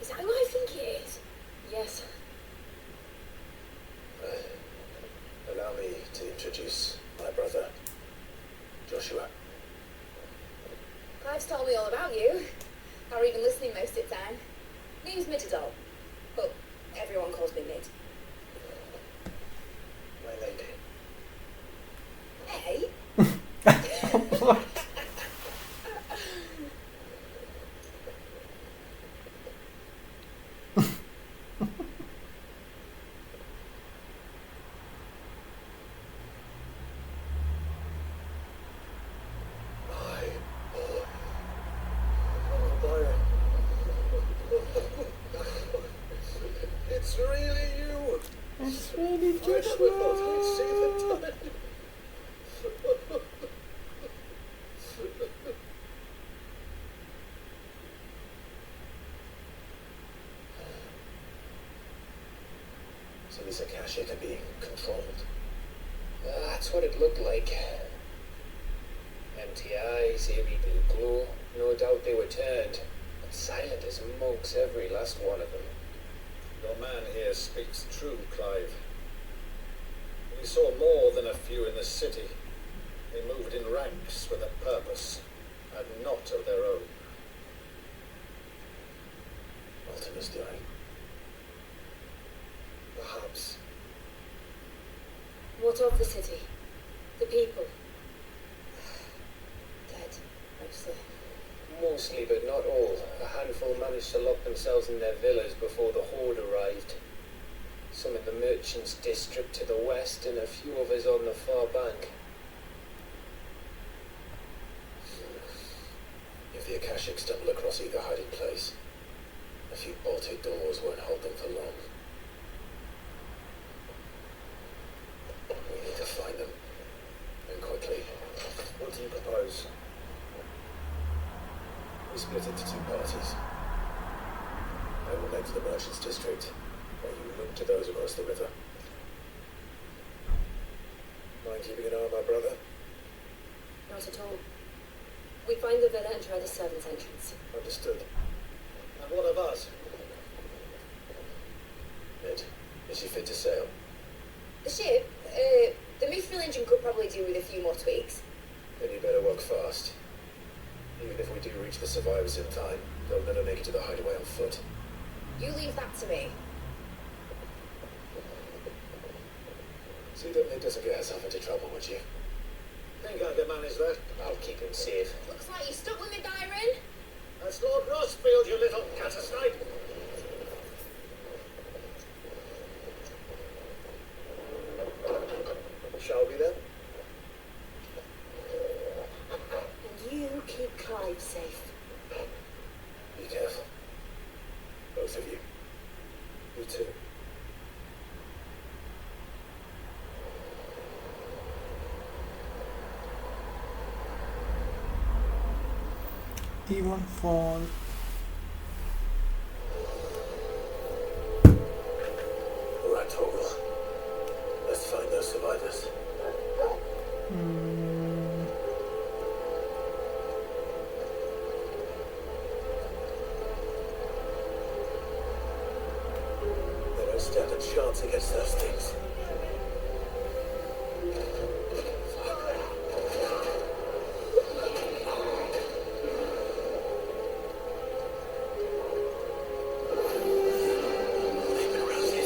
Is that who I think it is? Yes. Allow me to introduce my brother, Joshua. Clive's told me all about you. Or even listening most of the time. Name's Mittadol. But everyone calls me Mid. My lady. Hey? What? It's really you. It's really I never thought I'd see the time. So these Akashic are being controlled. That's what it looked like. Empty eyes, eerie blue glow. No doubt they were turned. But silent as monks, every last one of them. Your man here speaks true, Clive. We saw more than a few in the city. They moved in ranks with a purpose, and not of their own. Ultima's doing. Perhaps. What of the city? The people? Dead, mostly. Mostly, but not all. A handful managed to lock themselves in their villas before the horde arrived. Some in the merchants' district to the west, and a few of us on the far bank. If the Akashic stumble across either hiding place, a few bolted doors won't hold them for long. We need to find them, and quickly. What do you propose? We split into two parties. I will head to the merchants' district, while you look to those across the river. Mind keeping an eye on my brother? Not at all. We find the villa and try the servants' entrance. Understood. And what of us? Ned, is she fit to sail? The ship, the mithril engine could probably do with a few more tweaks. Then you better work fast. Even if we do reach the survivors in time, they'll never make it to the hideaway on foot. You leave that to me. See that Ned doesn't get herself into trouble, would you? Think I can manage that? I'll keep him safe. Looks like you stuck with me, Byron. That's Lord Rossfield, you little catter-snipe. Shall we then? And you keep Clive safe. Be careful. Both of you. You too. Even phone. Right, Torgal. Let's find those survivors. They don't stand a chance against those things. They've been rousted.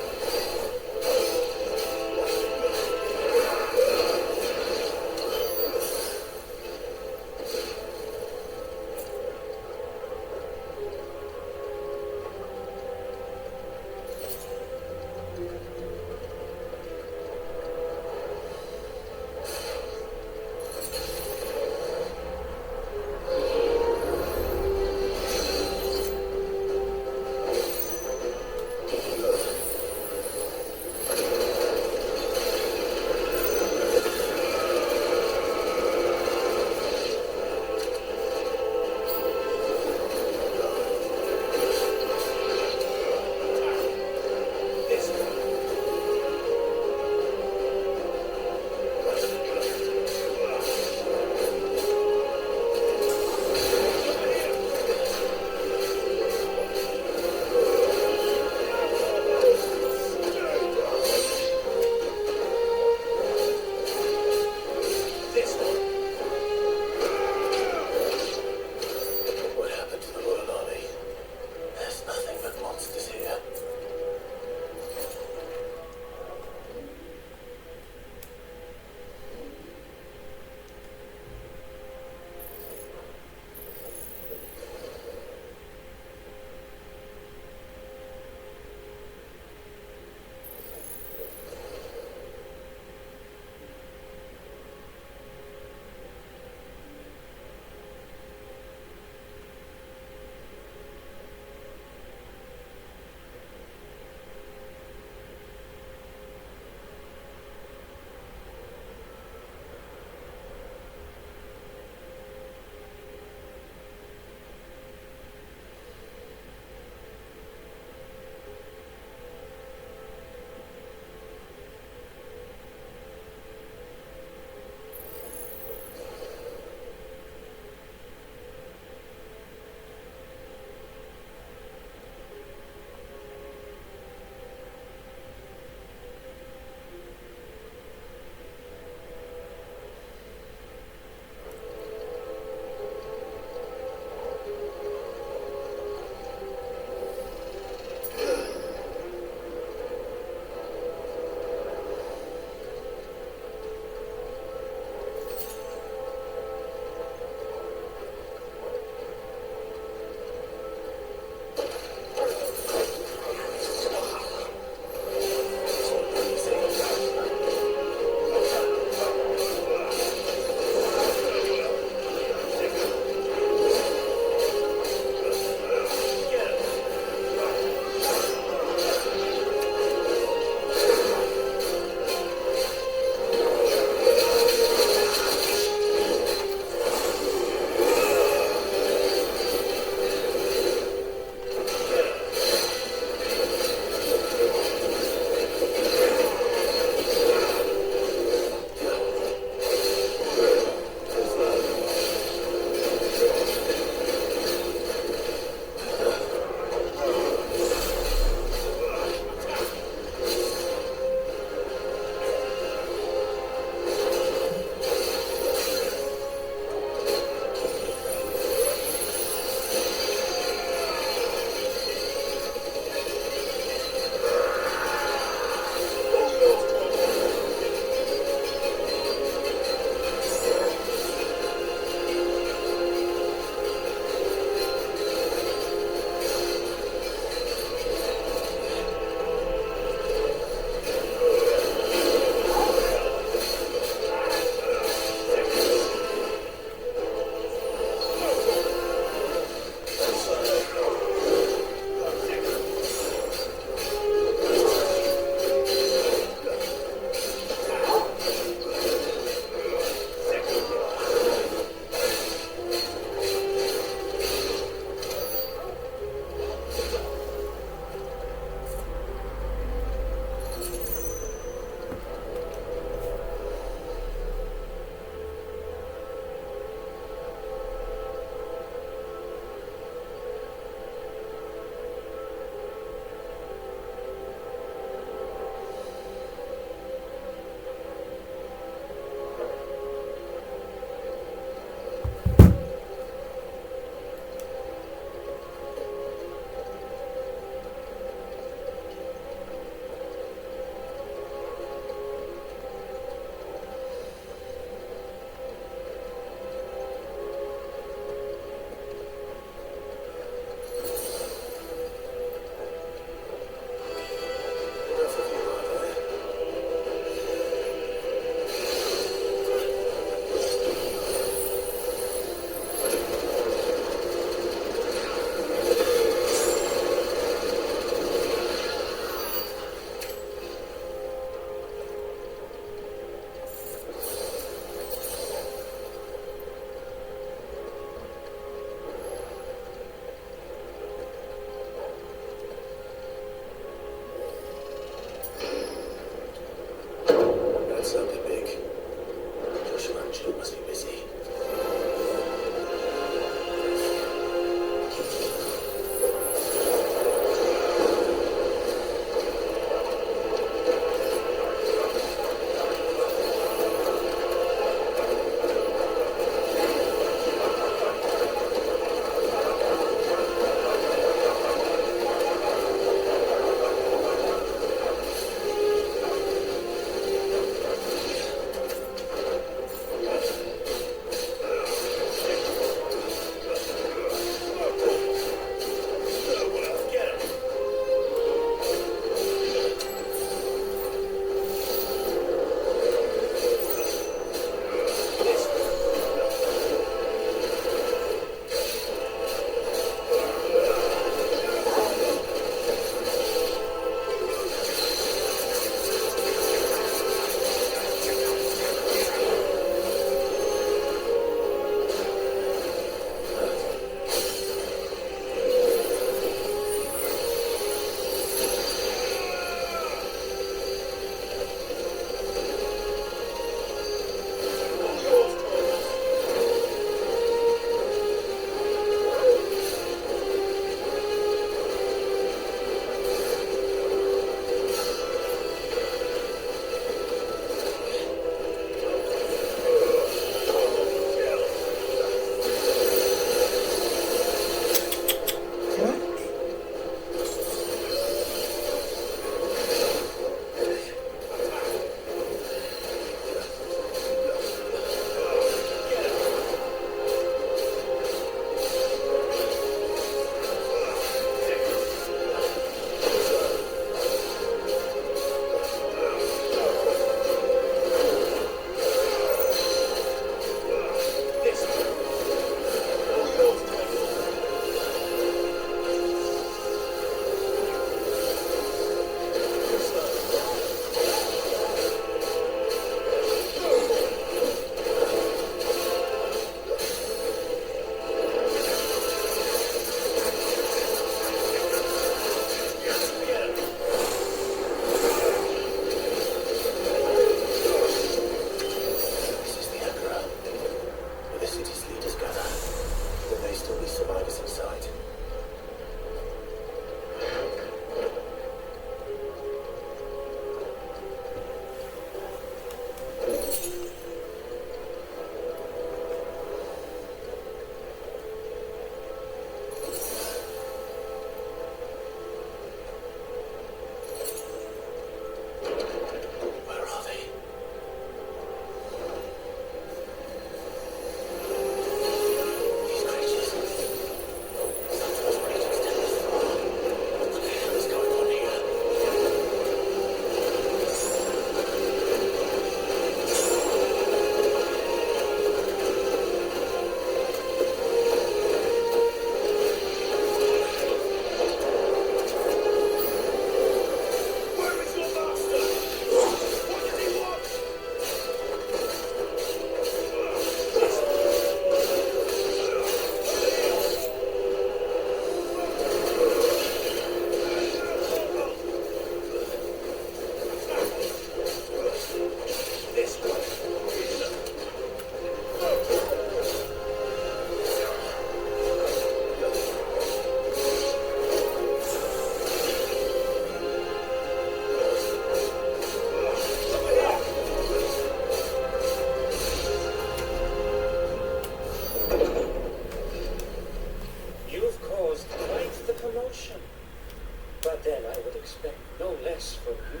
advice from you,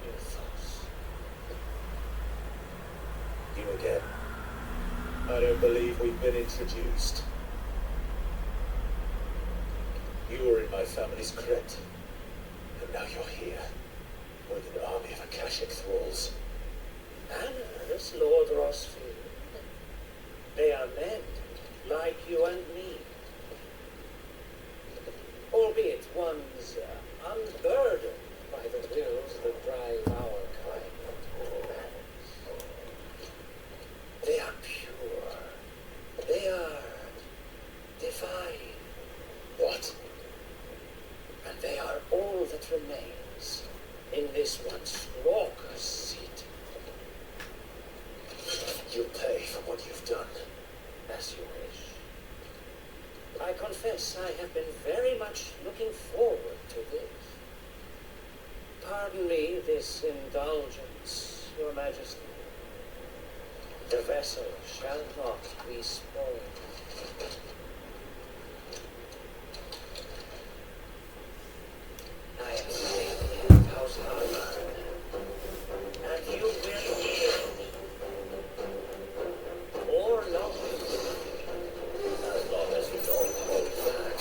Ethos. You again. I don't believe we've been introduced. You were in my family's crypt, and now you're here, with an army of Akashic thralls. Manners, Lord Rossfield. They are men, like you and me. Albeit one's unburdened by the wills that drive our kind to madness. They are pure. They are divine. What? And they are all that remains in this once raucous seat. You'll pay for what you've done. As you wish. I confess I have been very much looking forward to this. Pardon me this indulgence, Your Majesty. The vessel shall not be spoiled. I am safe in House Harbor, and you will yield. Or not. As long as you don't hold back.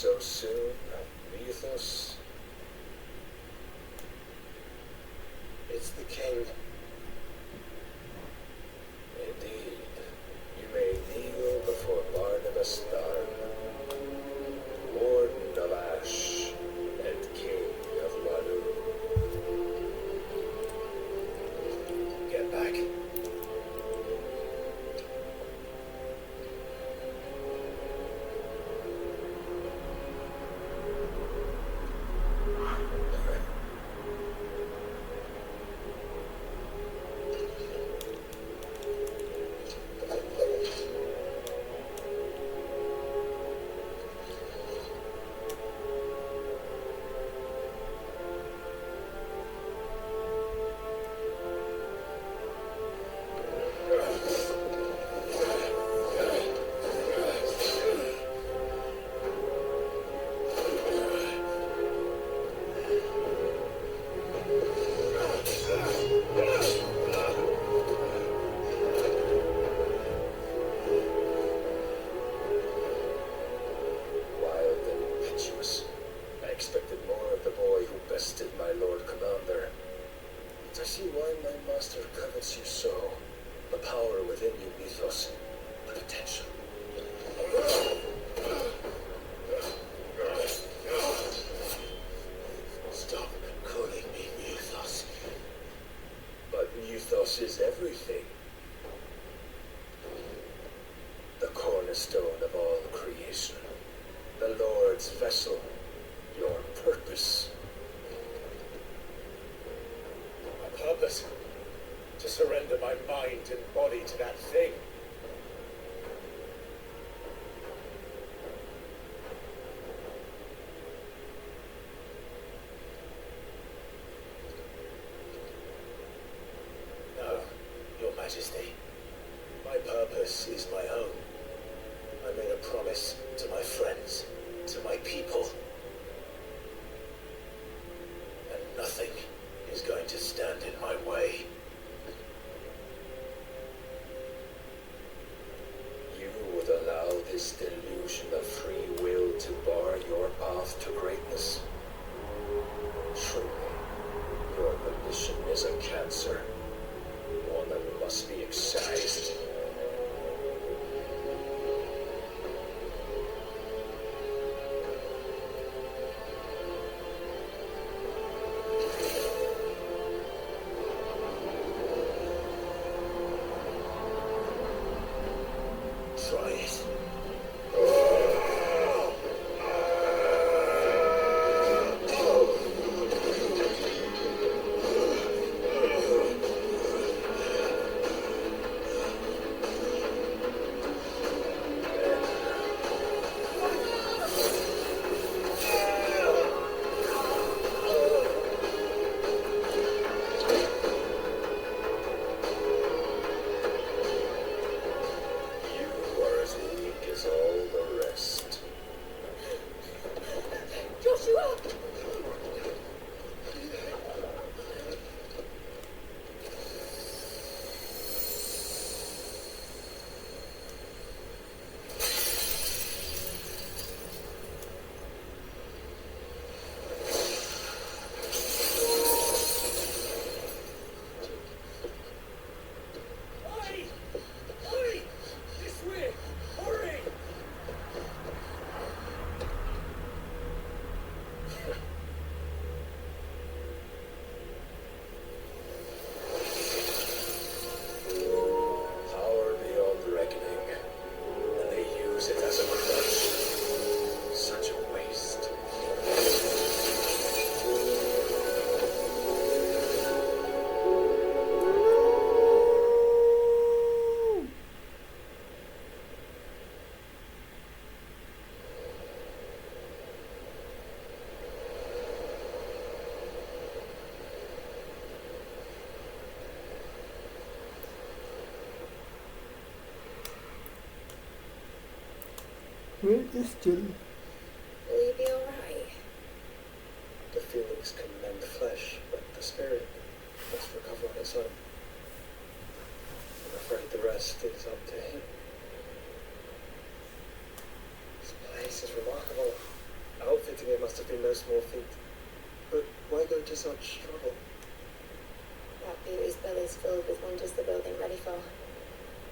so soon, Mythos? It's the king. Indeed. You may kneel before Barnabas Tharn, Warden of Ash and King of Wadu. Get back. I see why my master covets you so. The power within you, Mythos. The potential. Stop calling me Mythos. But Mythos is everything. The cornerstone of all creation. The Lord's vessel. Your purpose. My purpose? To surrender my mind and body to that thing. No, Your Majesty. My purpose is my own. I made a promise to my friends, to my people. And nothing is going to stand in my way. You would allow this delusion of free will to bar your path to greatness? Truly, your volition is a cancer, one that must be excised. Try it. You are as weak as all the rest. Joshua! Hurry! Hurry! This way! Hurry! Power beyond reckoning, and they use it as a crutch. Such a waste. Where is Jill? Will you be alright? The feelings can mend flesh, but the spirit must recover on its own. I'm afraid the rest is up to him. This place is remarkable. much trouble. That beauty's belly's filled with wonders the world ain't ready for.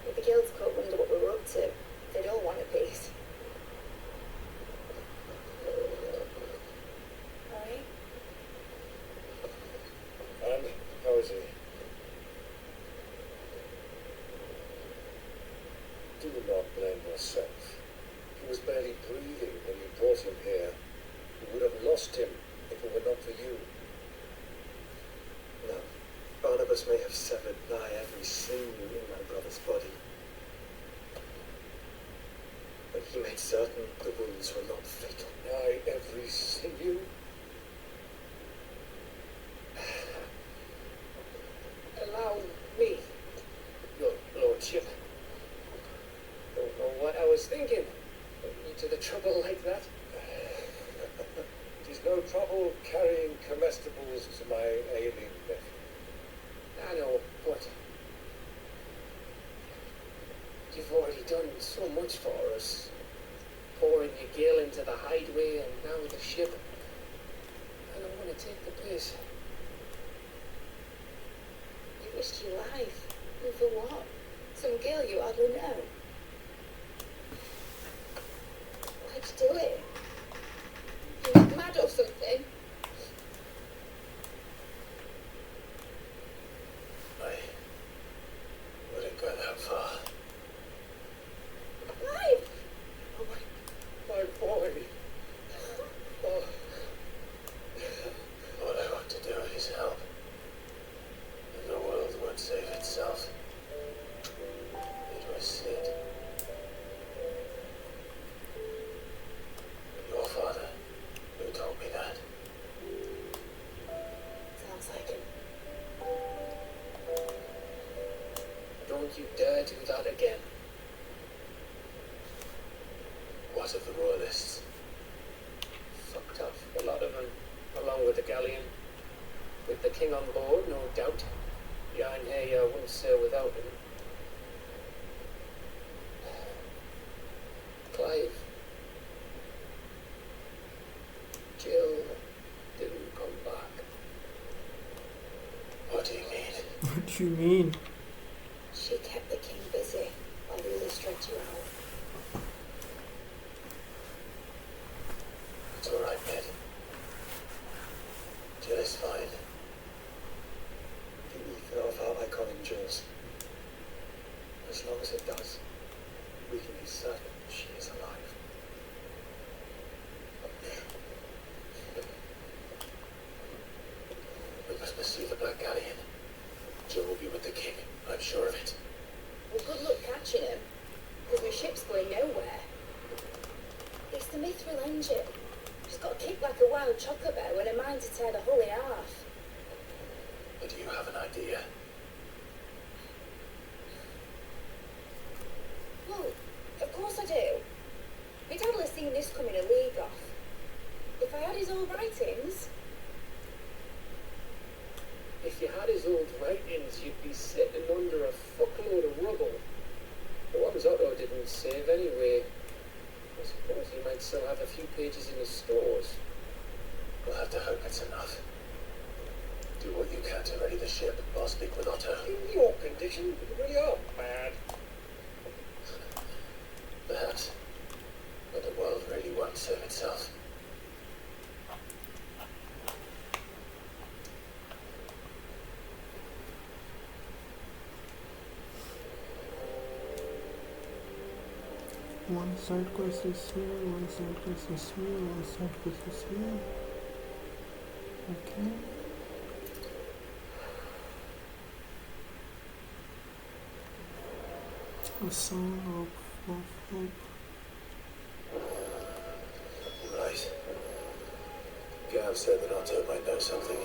If the guilds could wonder what we were up to, they'd all want a piece. Alright? And how is he? Do not blame yourself. He was barely breathing when you brought him here. You would have lost him if it were not for you. No, Barnabas may have severed nigh every sinew in my brother's body. But he made certain the wounds were not fatal. Nigh every sinew? Allow me, your lordship. Don't know what I was thinking. Put me to the trouble like that. It is no trouble carrying comestibles to my ailing nephew. I know, but you've already done so much for us. Pouring your gale into the hideaway and now the ship. I don't want to take the piss. You risked your life. And for what? Some girl you hardly know. Why'd you do it? You were mad or something? I wouldn't go that far. Clive! Oh, my boy. Oh, All I want to do is help. And the world won't save itself. It was Sid. Your father, who told me that. Sounds like him. don't you dare do that again. What of the royalists? Fucked off, a lot of them, along with the galleon. With the king on board, no doubt. Yarn here wouldn't sail without him. Clive. Jill didn't come back. What do you mean? What do you mean? She kept the king busy while we all stretched you out. It's all right, Ned. Jill is fine. The ether of our icon endures. As long as it does, we can be certain she is alive. We must pursue the Black Galleon. Jill will be with the king, I'm sure of it. Well, good luck catching him, because my ship's going nowhere. It's the mithril engine. She's got kicked like a wild chocobo and a mind to tear the hull in half. But do you have an idea? Well, of course I do. My dad will have seen this coming a league off. If I had his old writings, If you had his old writings, you'd be sitting under a fuckload of rubble. The ones Otto didn't save anyway. I suppose he might still have a few pages in his stores. We'll have to hope it's enough. Do what you can to ready the ship. I'll speak with Otto. In your condition, you really are mad. Perhaps. But the world really won't save itself. One side quest is here, one side quest is here, one side quest is here. Okay. A song of hope. Right. Gav said that Otto might know something.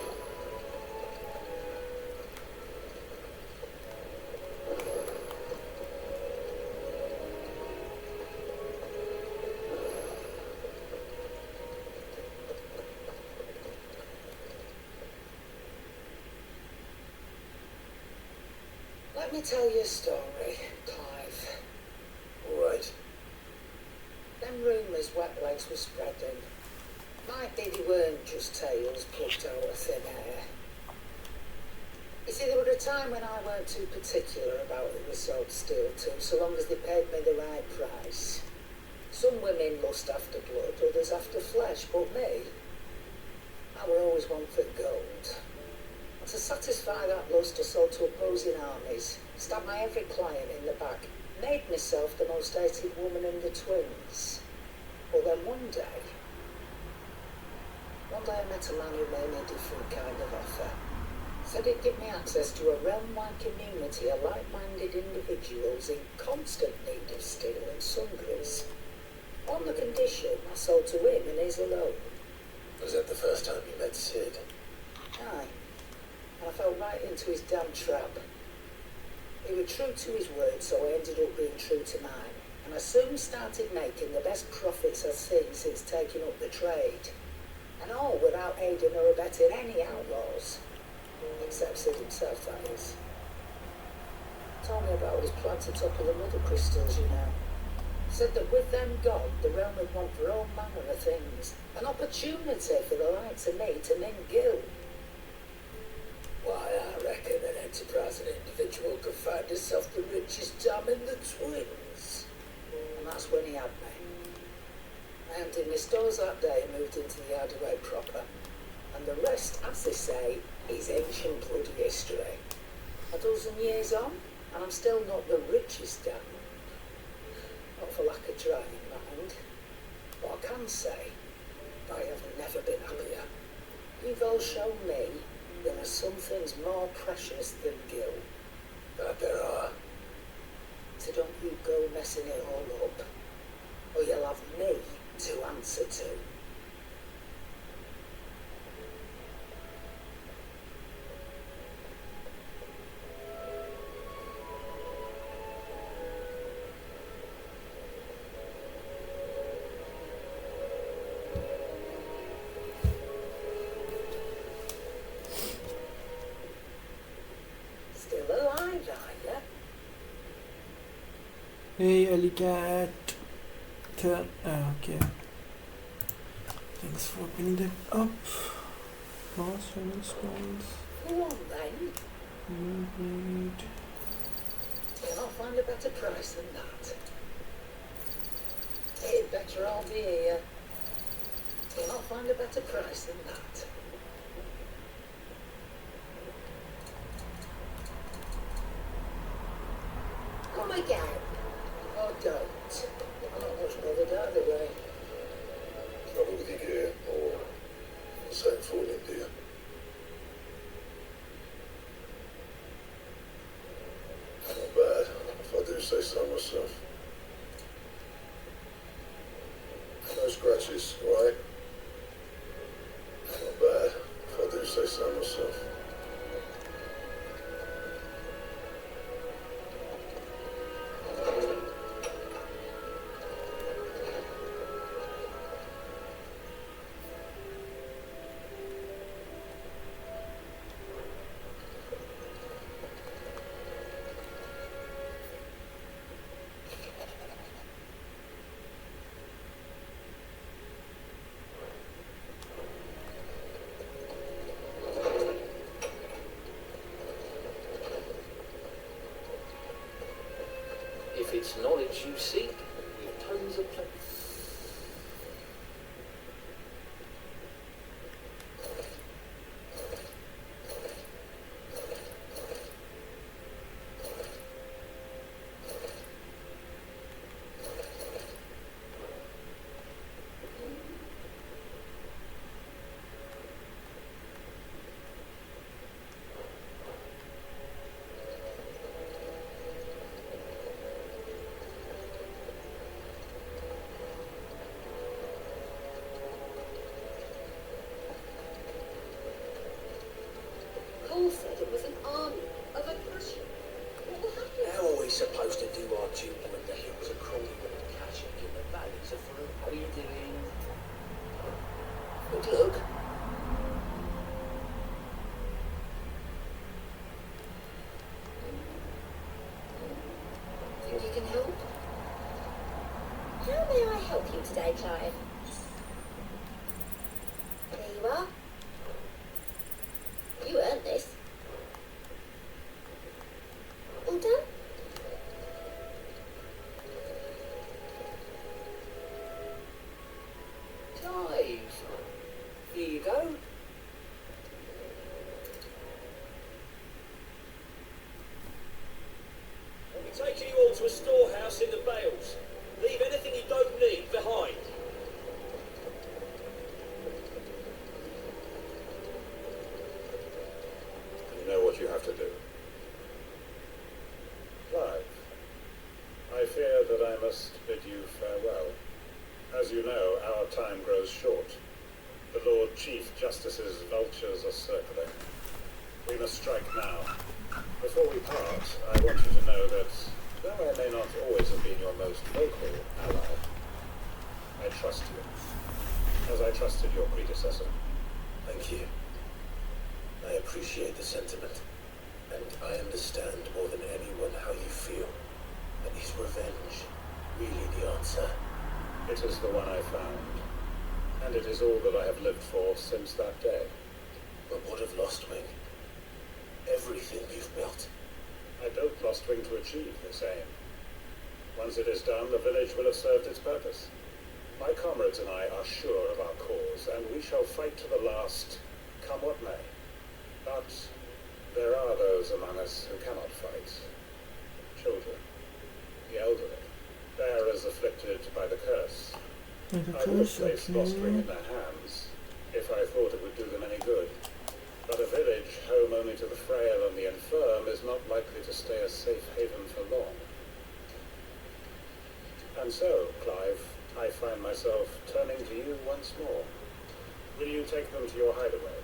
Let me tell you a story, Clive. All right. Them rumours Wet Legs was spreading. Might be they weren't just tales plucked out of thin air. You see, there was a time when I weren't too particular about who was sold steel to, so long as they paid me the right price. Some women lust after blood, others after flesh, but me, I were always one for gold. And to satisfy that lust, I sold to opposing armies, stabbed my every client in the back, made myself the most hated woman in the twins. But then one day I met a man who made me a different kind of offer. Said it'd give me access to a realm-wide community of like-minded individuals in constant need of steel and sundries. On the condition I sold to him and his alone. Was that the first time you met Sid? Aye. And I fell right into his damn trap. He was true to his word, so I ended up being true to mine. And I soon started making the best profits I've seen since taking up the trade. And all without aiding or abetting any outlaws. Except Sid himself, that is. Told me about his plan to topple the mother crystals, you know. Said that with them gone, the realm would want for all manner of things. An opportunity for the likes of me to mint gil. Why, I reckon an enterprising individual could find himself the richest dam in the twins. And that's when he had me. I emptied my stores that day and moved into the Hardaway proper. And the rest, as they say, is ancient blood history. A dozen years on, and I'm still not the richest dam. Not for lack of trying, mind. What I can say, I have never been happier. You've all shown me there are some things more precious than gil. That there are. So don't you go messing it all up, or you'll have me to answer to. Still alive, are you? Hey, Ellie Cat. Turn. Okay. Thanks for opening that up. Lost running stones. Go on then. You'll find a better price than that. It'd better all be here. You'll not find a better price than that. Come again. Or don't. I'm not much bothered either way. Trouble with your gear, or the same fall India. Not bad, if I do say so myself. No scratches, right? Not bad, if I do say so myself. If it's knowledge you seek, we've tons of plenty. Paul said it was an army of aggression. What will happen? How are we supposed to do our duty when the hills are crawling with the Kashik and the valleys are full of... How are you doing? Good luck. Think you can help? How may I help you today, Clive? you all to a storehouse in the Bales. Leave anything you don't need behind. You know what you have to do. Clive, I fear that I must bid you farewell. As you know, our time grows short. The Lord Chief Justice's vultures are circling. We must strike now. Before we part, I want you to know that, though I may not always have been your most vocal ally, I trust you, as I trusted your predecessor. Thank you. I appreciate the sentiment, and I understand more than anyone how you feel. But is revenge really the answer? It is the one I found, and it is all that I have lived for since that day. But what of Lostwing? Everything you've built. I built Lostwing to achieve this aim. Once it is done, the village will have served its purpose. My comrades and I are sure of our cause, and we shall fight to the last, come what may. But there are those among us who cannot fight. Children, the elderly, bearers afflicted by the curse. I would have placed Lostwing in their hands, if I thought it would do them any good. But a village home only to the frail and the infirm is not likely to stay a safe haven for long. And so, Clive, I find myself turning to you once more. Will you take them to your hideaway,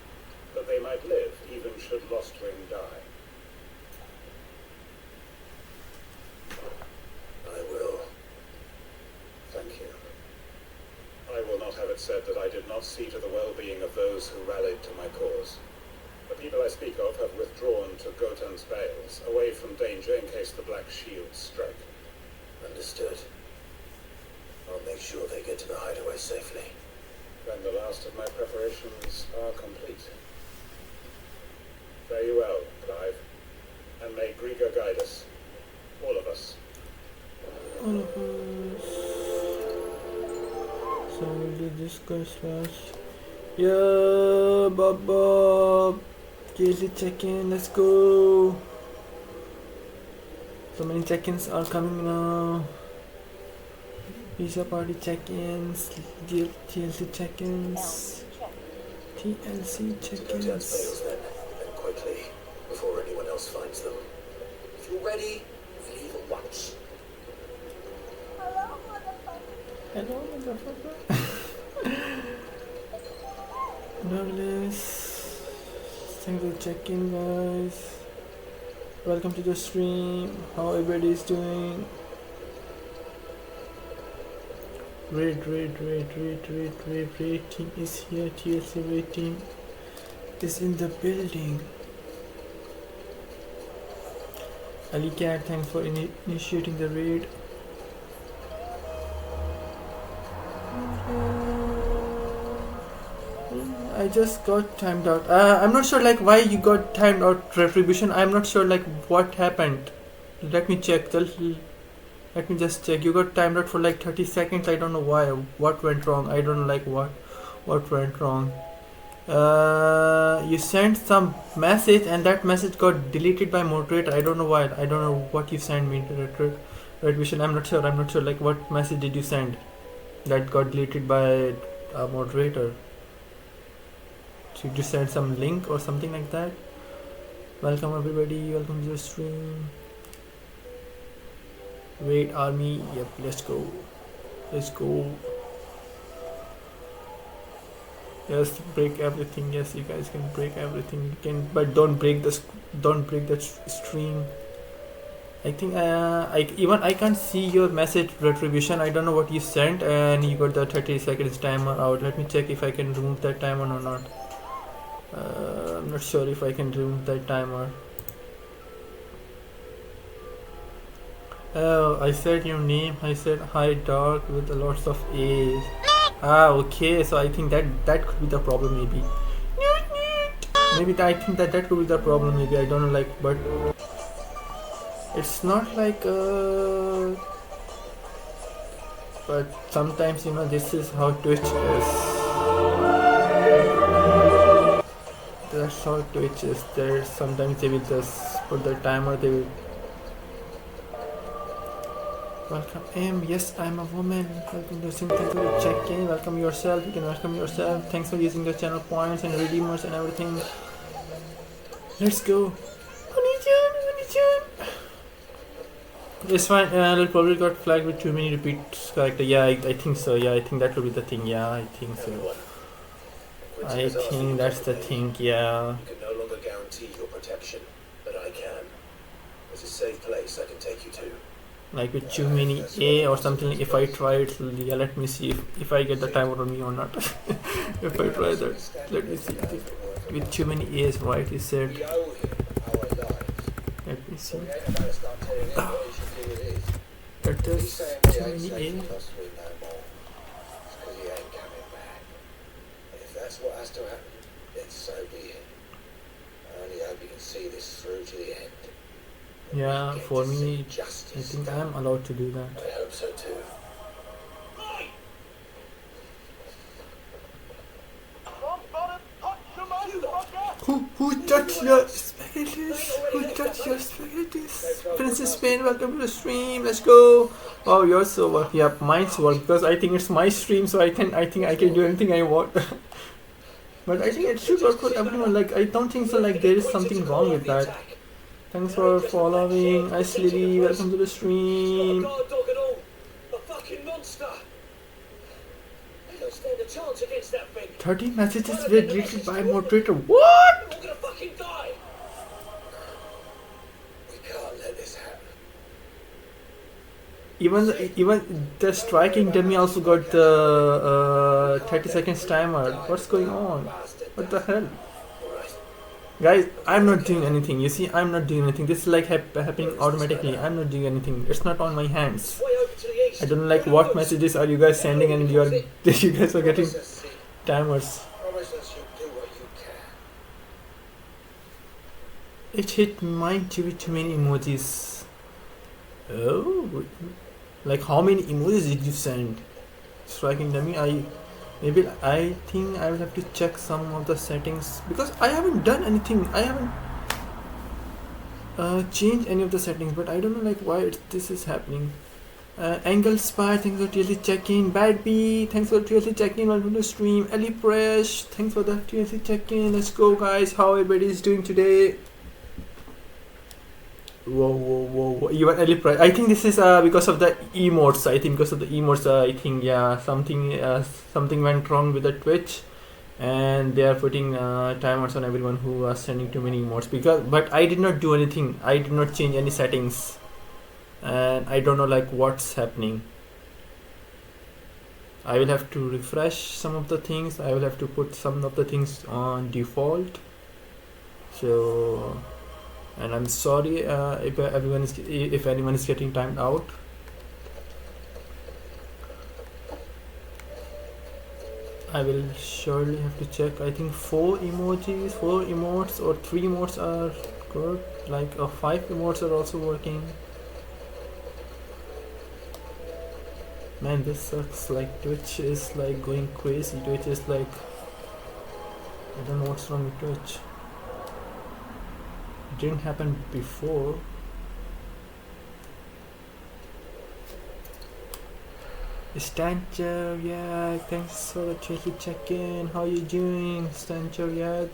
that they might live even should Lostwing die? I will. Thank you. I will not have it said that I did not see to the well-being of those who rallied to my cause. The people I speak of have withdrawn to Gotan's Bales, away from danger in case the Black Shields strike. Understood. I'll make sure they get to the hideaway safely. Then the last of my preparations are complete. Fare you well, Clive, and may Griga guide us. All of us. All of us. So we'll do this quest first. Yeah, Bob. Daily check-in, let's go. So many check-ins are coming now. Pizza party check-ins, TLC check-ins, TLC To Gotan's check-ins. Bales then, and quickly, before anyone else finds them. If you're ready, leave at once. Hello, motherfucker. Douglas. Thanks for checking, guys. Welcome to the stream. How everybody is doing? Raid team is here. TLC raid team is in the building. Ali Cat, thanks for initiating the raid. I just got timed out. I'm not sure like why you got timed out, Retribution. I'm not sure like what happened. Let me check. Let me just check. You got timed out for like 30 seconds. I don't know why. What went wrong? I don't know like what went wrong. You sent some message and that message got deleted by moderator. I don't know why. I don't know what you sent me to Retribution. I'm not sure like what message did you send that got deleted by a moderator. Should you send some link or something like that? Welcome everybody, welcome to the stream. Wait, army, yep, let's go. Yes, break everything. Yes, you guys can break everything. You can, but don't break the stream. I think I can't see your message, Retribution. I don't know what you sent, and you got the 30 seconds timer out. Let me check if I can remove that timer or not. I'm not sure if I can remove that timer. Oh, I said your name. I said hi dark with lots of A's. Okay, so I think that could be the problem maybe. I think that could be the problem maybe. I don't know like, but it's not like but sometimes this is how Twitch is. That's how Twitch is. There sometimes they will just put the timer. Welcome M. Yes, I'm a woman. Welcome to Sim. Thank you for checking. Welcome yourself. You can welcome yourself. Thanks for using the channel points and redeemers and everything. Let's go. Honey-chan. It's fine. It probably got flagged with too many repeats character. Yeah, I think so. Yeah, I think that will be the thing. Yeah, I think so. I think that's the thing. Yeah. You can no longer guarantee your protection, but I can. There's a safe place I can take you to. Like with too many A or something. If I try it, yeah, let me see if I get the timer on me or not. If I try that, let me see. With too many A's, right? You said. We owe him our lives. Let me see. We ain't about to start telling him what he should do with his. But He's there's saying too we ain't many safe A. with us three no more. It's 'cause he ain't coming back. And if that's what has to happen, then so be it. I only hope you can see this through to the end. Yeah, Get for to me, see I justice think done. I'm allowed to do that. I hope so too. Who touched your spaghettis? Who touched your spaghettis? Princess Spain, welcome to the stream. Let's go. Oh, yours over. Yeah, mine's over because I think it's my stream, so I think I can do anything I want. But I think it should work for everyone. Like I don't think so. Like there is something wrong with that. Thanks for following. Ice Lily, welcome to the stream. Guard dog and all. A fucking monster. They don't stand a chance against that thing. 30 messages were deleted by moderator. What? They're all gonna fucking die. We can't let this happen. Even the striking dummy also got the 30 seconds timer. What's going on? What the hell? Guys, I'm not doing anything. You see, I'm not doing anything. This is like happening automatically. I'm not doing anything. It's not on my hands. Way over to the east. I don't know like what messages are you guys sending and you guys are getting timers. Promise us you'll do what you can. It hit mine too many emojis. Oh, like how many emojis did you send? Striking dummy. I think I will have to check some of the settings because I haven't done anything. I haven't changed any of the settings, but I don't know like why this is happening. Angle Spy, thanks for TLC check-in. Bad B, thanks for TLC check-in. Welcome to the stream. Ellie Presh, thanks for the TLC check-in. Let's go, guys. How everybody is doing today? Whoa. Even Ellie Presh. I think this is because of the emotes. I think yeah, something went wrong with the Twitch, and they are putting timers on everyone who are sending too many emotes. But I did not do anything. I did not change any settings. And I don't know like what's happening. I will have to refresh some of the things. I will have to put some of the things on default. So, and I'm sorry if anyone is getting timed out. I will surely have to check. I think 4 emotes or 3 emotes are good. Like 5 emotes are also working. Man, this sucks. Like Twitch is like going crazy. Twitch is like, I don't know what's wrong with Twitch. It didn't happen before. Stancher, yeah, thanks for the cheeky check-in. How you doing, Stancher, yeah?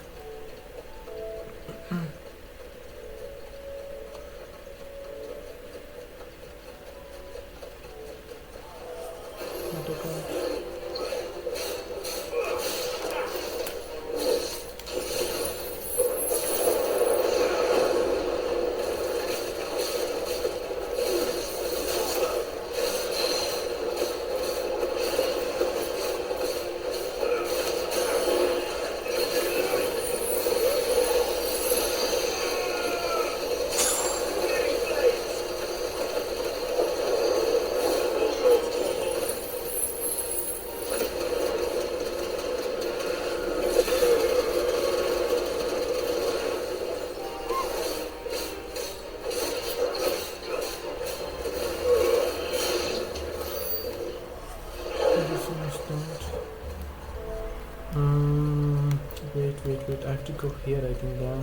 Wait, I have to go here, I think. Yeah,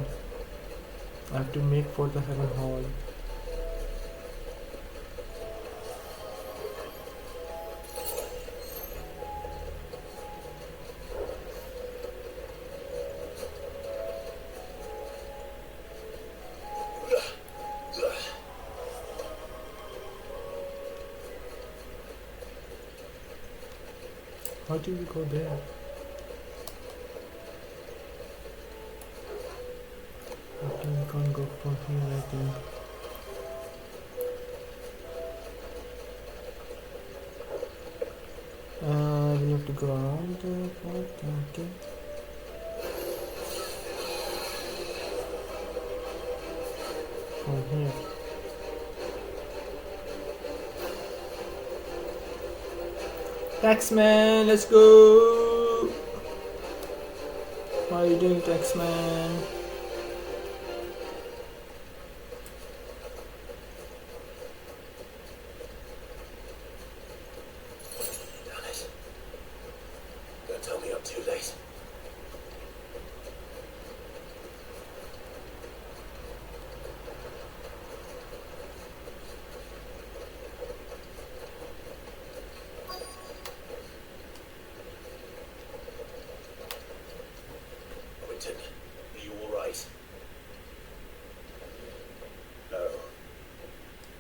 I have to make for the heaven hall. How do we go there? Okay, we can't go from here, I think. We have to go around the part, okay. From here. Taxman, let's go! How are you doing, Taxman? Damn it. Don't tell me I'm too late. Quentin, are you alright? No.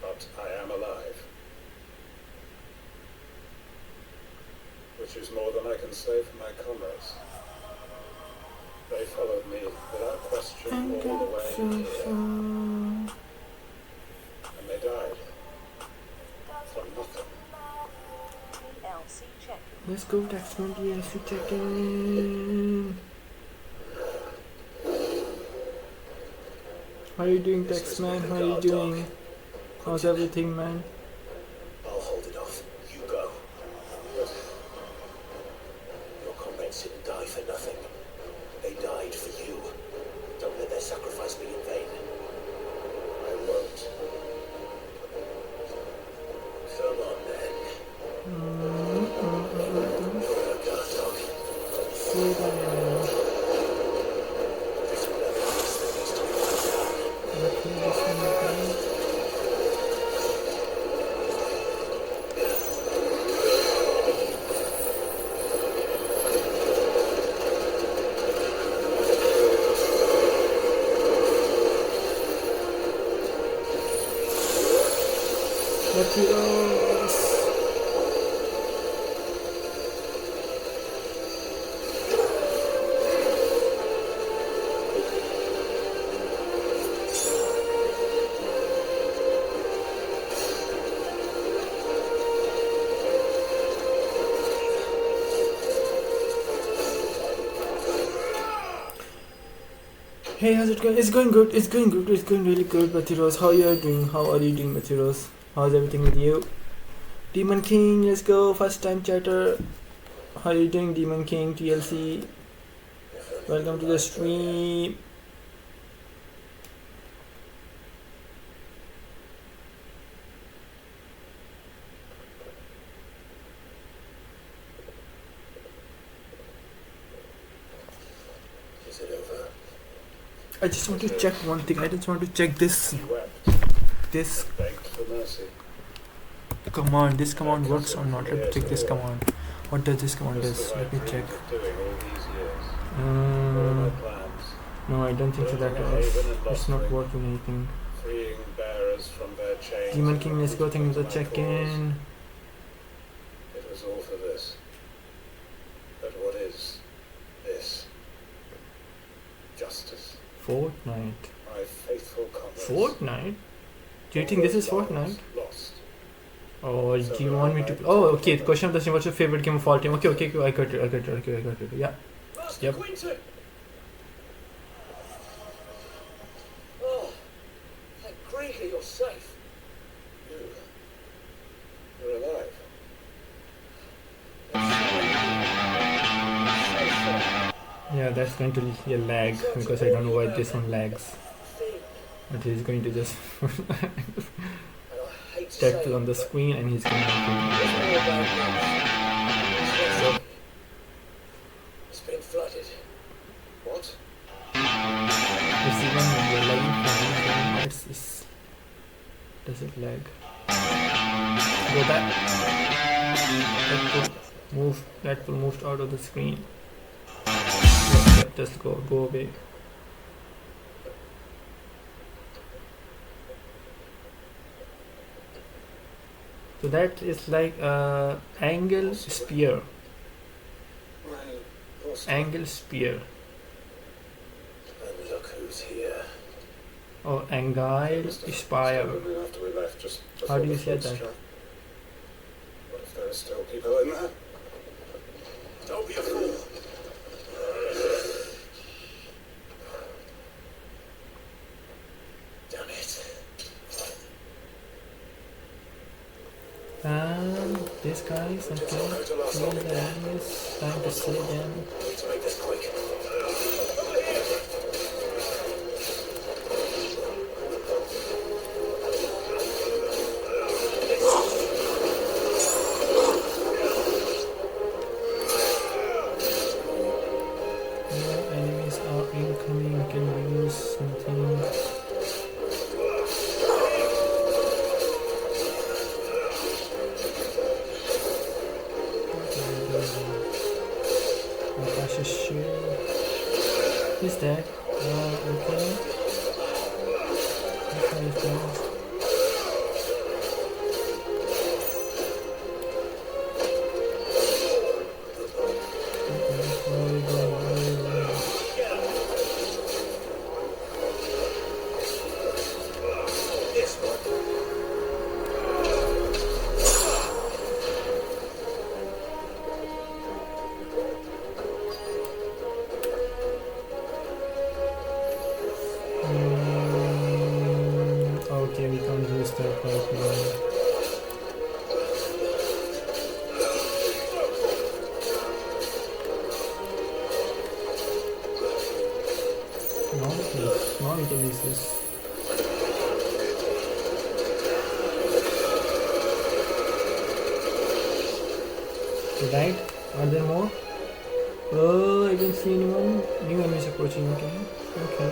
But I am alive. Which is more than I can say for my comrades. They followed me without question all the way here. And they died. From nothing. Let's go, Taxman, DLC check-in. How are you doing, Taxman? How are you doing? How's everything, man? I'll hold it off. You go. But your comrades didn't die for nothing. They died for you. Don't let their sacrifice be in vain. I won't. Come on, then. Put a guard dog. Slow down. This will have a piece that needs to be put down. Okay, this one, okay. Materials. Hey, how's it going? It's going good. It's going good. It's going really good, Batiros. How you are doing? How are you doing, Batiros? How's everything with you? Demon King, let's go. First time chatter. How are you doing, Demon King? TLC. Welcome to the stream. Is it over? I just want to check one thing. I just want to check this He wept, this begged for mercy. command. This command works or not? Let me check this command. What does this command Just does? as I Let me dreamed check. of doing all these years. All my plans, No, I don't think so. That it's not working anything. freeing bearers from their chains. Demon and King, let's go. Thank you for the my check-in. cause. It was all for this. But what is this? Justice. Fortnite. My faithful comrades. Fortnite? Do you think this is All those Fortnite? lives Lost. Or do you want me to? Oh, okay. The question of the stream. What's your favorite game of all time? Okay, okay, okay. I got it. I got it. Okay, I got it. Yeah. Master Yep. Quinton! Oh, thank greatly you're safe. You're alive. Yeah, that's going to be a lag because I don't know why this one lags. But he's going to just And I hate to tap say on the it, but screen and he's going there's to. more bad news. It's been flooded. What? It's even when you're lagging from one it's does it lag? Go back. That will move out of the screen. Yep, just go away. So that is like a angle spear. lost. Angle spear. And look who's here. Oh, Angle Spire. After we left, just How before do you the say flood that? struck. What if there are still people in there? Don't be a fool. Damn it. These guys, okay. Kill the enemies. Time to see them. Need to make this quick. More enemies are incoming. Can we use something? Akasha's shield. He's dead. Okay. This one is dead. This one. Okay, we can't use that right now. Now we can use this. Right? Are there more? Oh, I don't see anyone. New enemies approaching. Okay. Okay.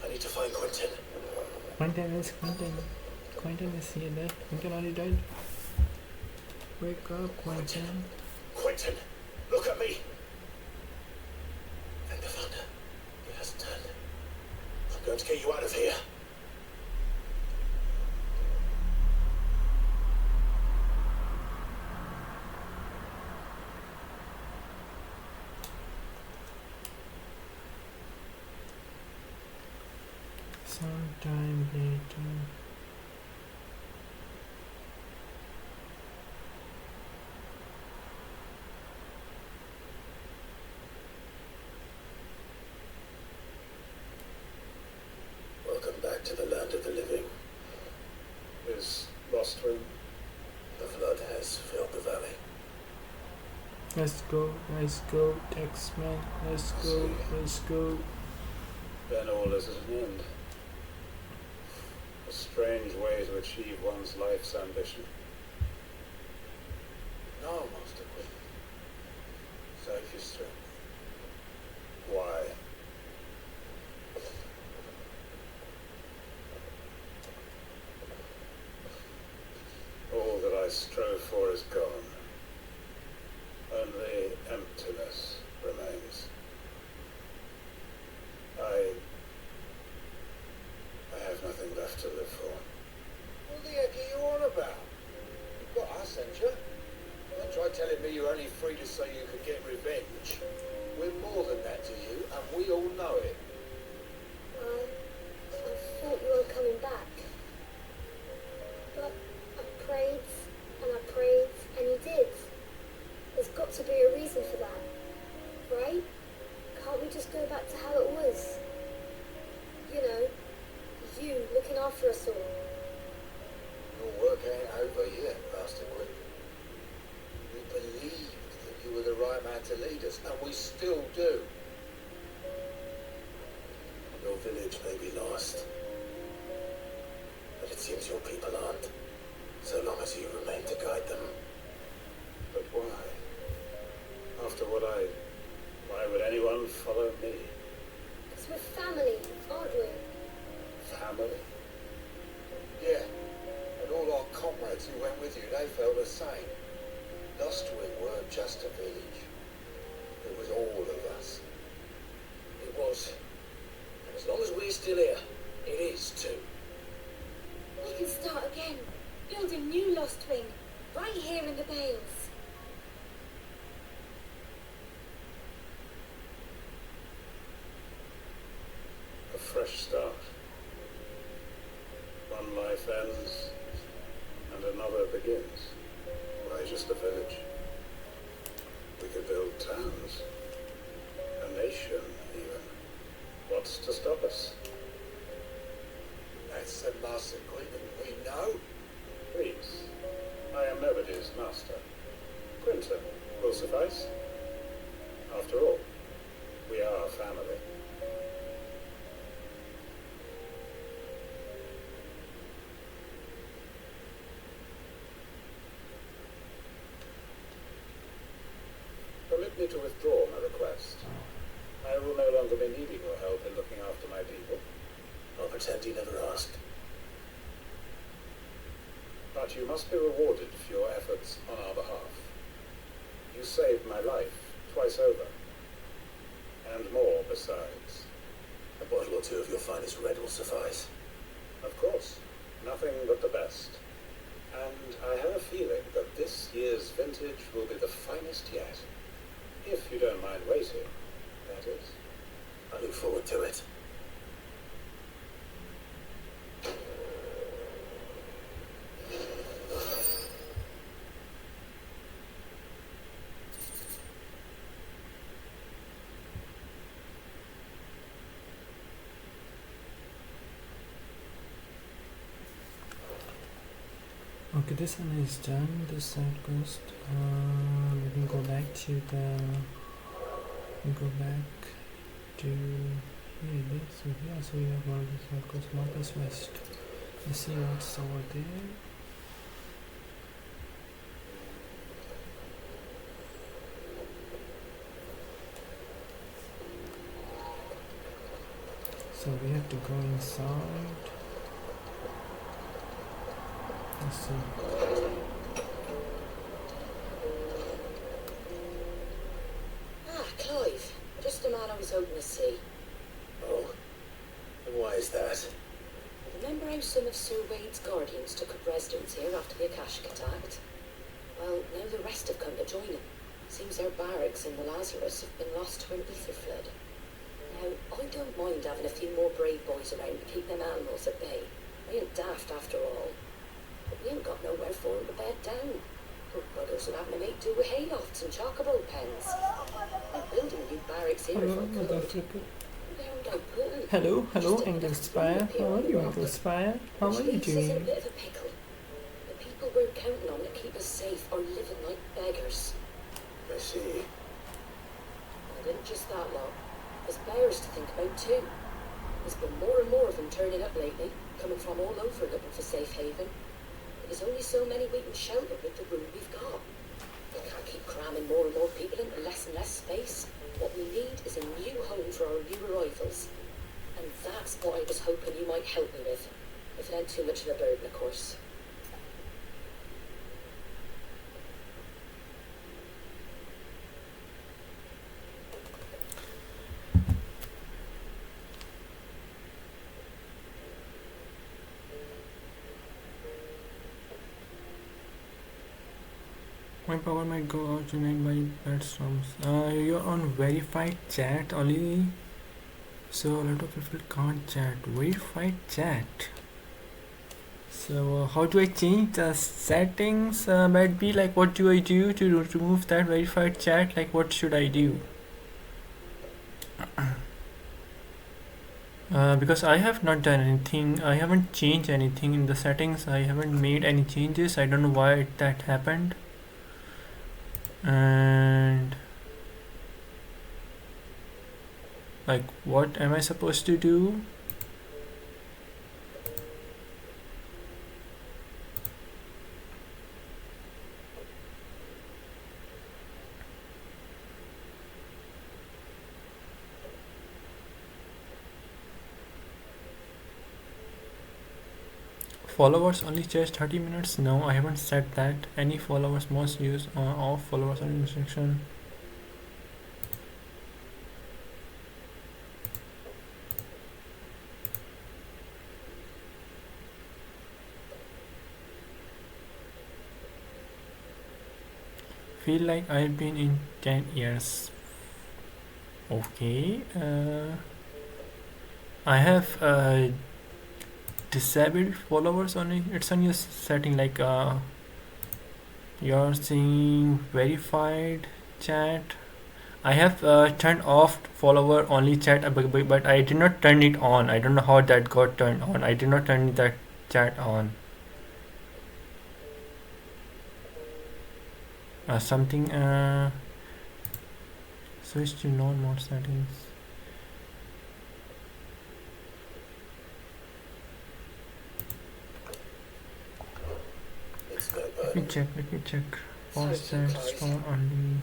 I need to find Quentin. Quentin is here. Dead. Quentin already died. Wake up, Quentin. Quentin, look at me. Thank the thunder. It hasn't turned. I'm going to get you out of here. Sometime later. Welcome back to the land of the living. Is Lost Room? The flood has filled the valley. Let's go, X-Men. Let's go. Then all is at an end. A strange way to achieve one's life's ambition. No, Master Queen. Save your strength. Why? All that I strove for is gone. Only emptiness remains. I have nothing left to live for. What the heck are you on about? You've got us, ain't you? Don't try telling me you're only free to say you could get revenge. We're more than that to you, and we all know it. Well, thought you weren't coming back. But I prayed and I prayed and you did. There's got to be a reason for that, right? Can't we just go back to how it was? You know, you looking after us all. Your work ain't over yet, Master Quick. We believed that you were the right man to lead us, and we still do. Your village may be lost, but it seems your people aren't, so long as you remain to guide them. But why? After what why would anyone follow me? Because we're family, aren't we? Family? Yeah, and all our comrades who went with you, they felt the same. Lostwing weren't just a village. It was all of us. It was. And as long as we're still here, it is too. We can start again, build a new Lost Wing, right here in the Bales. A fresh start. One life ends, and another begins. Why just a village? We could build towns. A nation, even. What's to stop us? That's the Master Quinton we know. Please. I am nobody's master. Quinton will suffice. After all, we are family. Permit me to withdraw my request. I will no longer be needing your help in looking after my people. I'll pretend you never asked. But you must be rewarded for your efforts on our behalf. You saved my life twice over. And more besides. A bottle or two of your finest red will suffice. Of course, nothing but the best. And I have a feeling that this year's vintage will be the finest yet. If you don't mind waiting, that is. I look forward to it. Okay, this one is done. This side quest. Let me go back to the. Go back to here. So yeah, so we have all the side quest. Northwest West. Let's see what's over there. So we have to go inside. Let's see. Ah, Clive. Just the man I was hoping to see. Oh, and why is that? Remember how some of Sir Wade's guardians took up residence here after the Akashic attacked? Well, now the rest have come to join them. Seems their barracks in the Lazarus have been lost to an ether flood. Now, I don't mind having a few more brave boys around to keep them animals at bay. I ain't daft after all. But we ain't got nowhere for them to bed down. Poor buggers will have to make do with haylofts and chocobo pens. They're building new barracks here if I could. Where would I put them? Hello, Angel Spire. How are you, Angel Spire? How are you Which leaves us in a doing? bit of a pickle. The people we're counting on to keep us safe are living like beggars. I see. And it ain't just that lot. There's bears to think about too. There's been more and more of them turning up lately, coming from all over looking for safe haven. But there's only so many we can shelter with the room we've got. We can't keep cramming more and more people into less and less space. What we need is a new home for our new arrivals. And that's what I was hoping you might help me with. If it ain't too much of a burden, of course. My power might go out tonight by bad storms. You're on verified chat, Ollie. So a lot of people can't chat. Verified chat. So how do I change the settings? Might be like, what do I do to remove that verified chat? Like, what should I do? Because I have not done anything. I haven't changed anything in the settings. I haven't made any changes. I don't know why that happened. And like, what am I supposed to do? Followers only charge 30 minutes. No, I haven't set that. Any followers must use off followers only restriction. Feel like I've been in 10 years. Okay. I have disabled followers only. It's on your setting, like you're seeing verified chat. I have turned off follower only chat, but I did not turn it on. I don't know how that got turned on. I did not turn that chat on. Something switch to non-mod settings. Let me check. Pause that, spawn only.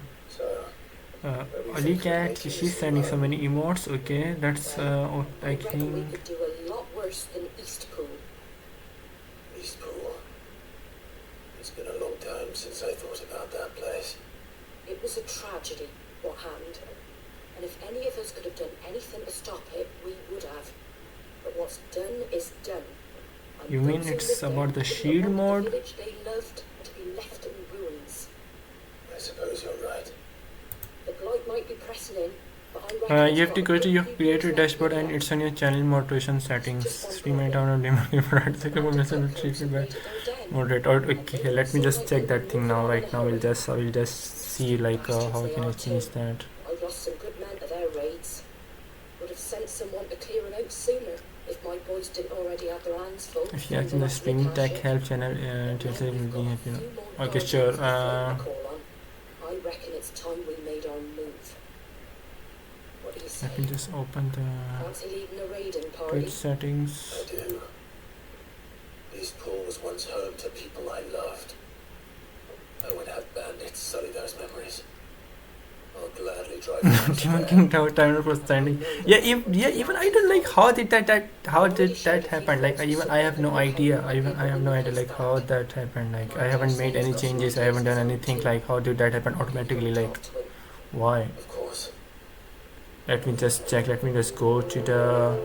Ali Cat, she's sending so many emotes. Okay, that's what I reckon we think. could do a lot worse than Eastpool. Eastpool. It's been a long time since I thought about that place. It was a tragedy, what happened. And if any of us could have done anything to stop it, we would have. But what's done is done. And You mean those who it's lived there about the wouldn't shield want mod? The village they loved to be left in ruins. I suppose you're right. The blight might be pressing in, but I reckon it's You have to got go a to good your few creator years left dashboard in and it. it's on your channel moderation settings. Just one Stream it problem. down on demo right second Had to message cut close and feedback. made it go down. Moderate. Or And okay, they let me seem just like check they that were thing moving now. on in Right a now, I hurry. will just see like Bastards how they can I are change too. that. I've lost some good men to their raids. Would have sent someone to clear it out sooner if my boys didn't already have their hands full. If you're in the streaming tech help channel, to say We've got a you know. few more Okay, guardians sure. to float the call on. I reckon it's time we made our move. What do you say? Let me just open the Fancy leading a raiding Twitch party? settings. I do. Eastpool was once home to people I loved. I would have bandits sully those memories. I'll gladly drive you Demon there. King Tower timer for standing. Yeah, even I don't like how did that happen. Like I have no idea. I have no idea like how that happened. Like I haven't made any changes. I haven't done anything. Like how did that happen automatically? Like why? Of course. Let me just check. Let me just go to the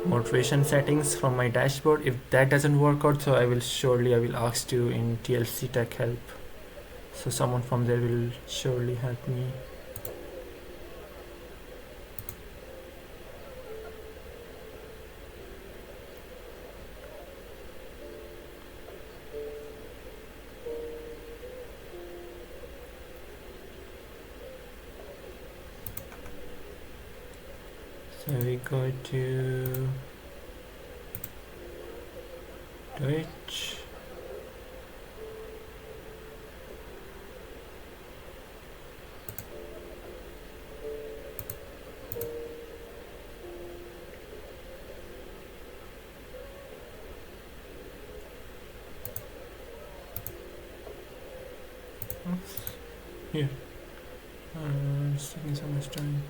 motivation settings from my dashboard. If that doesn't work out, so I will ask you in TLC Tech Help. So someone from there will surely help me. So we go to Twitch. Oops. Here. It's taking so much time.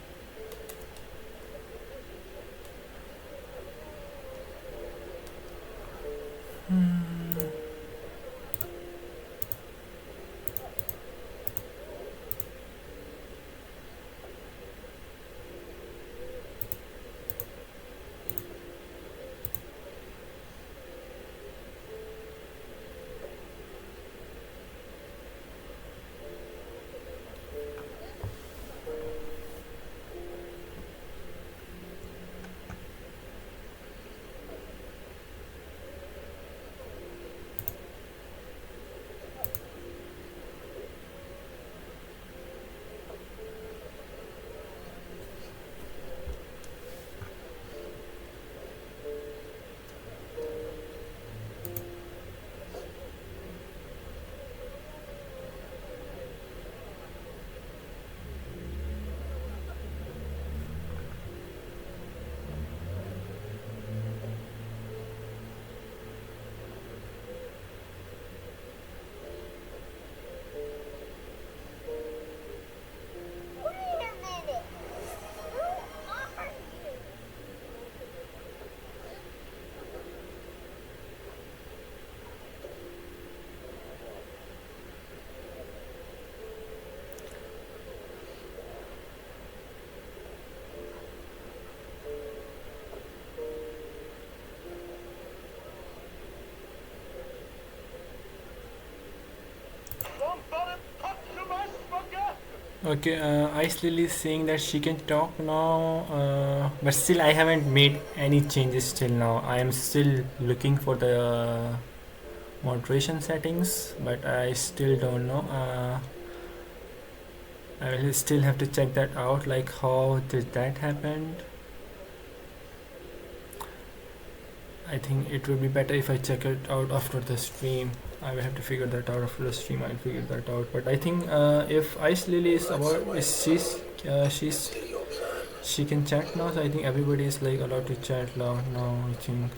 Okay, Ice Lily is saying that she can talk now, but still I haven't made any changes till now. I am still looking for the moderation settings, but I still don't know. I will still have to check that out, like how did that happen. I think it would be better if I check it out after the stream. I will have to figure that out after the stream. I'll figure that out. But I think if Ice Lily is Right, about, so is let's hear your plan. she can chat now. So I think everybody is like allowed to chat now. I think.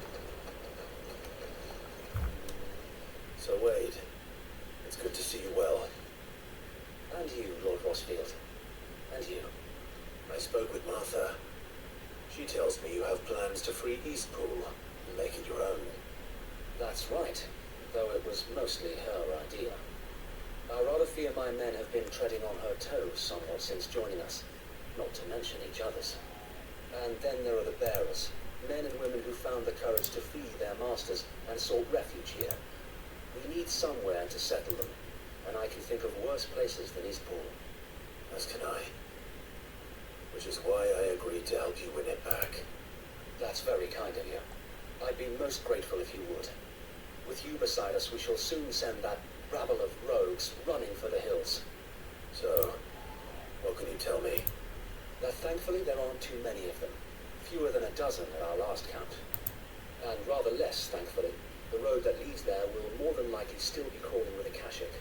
So Wade, it's good to see you well. And you, Lord Rossfield. And you. I spoke with Martha. She tells me you have plans to free Eastpool and make it your own. That's right, though it was mostly her idea. I rather fear my men have been treading on her toes somewhat since joining us, not to mention each other's. And then there are the bearers, men and women who found the courage to flee their masters and sought refuge here. We need somewhere to settle them, and I can think of worse places than Eastpool. As can I. Which is why I agreed to help you win it back. That's very kind of you. I'd be most grateful if you would. With you beside us, we shall soon send that rabble of rogues running for the hills. So, what can you tell me? That thankfully there aren't too many of them. Fewer than a dozen at our last count. And rather less, thankfully, the road that leads there will more than likely still be crawling with Akashic.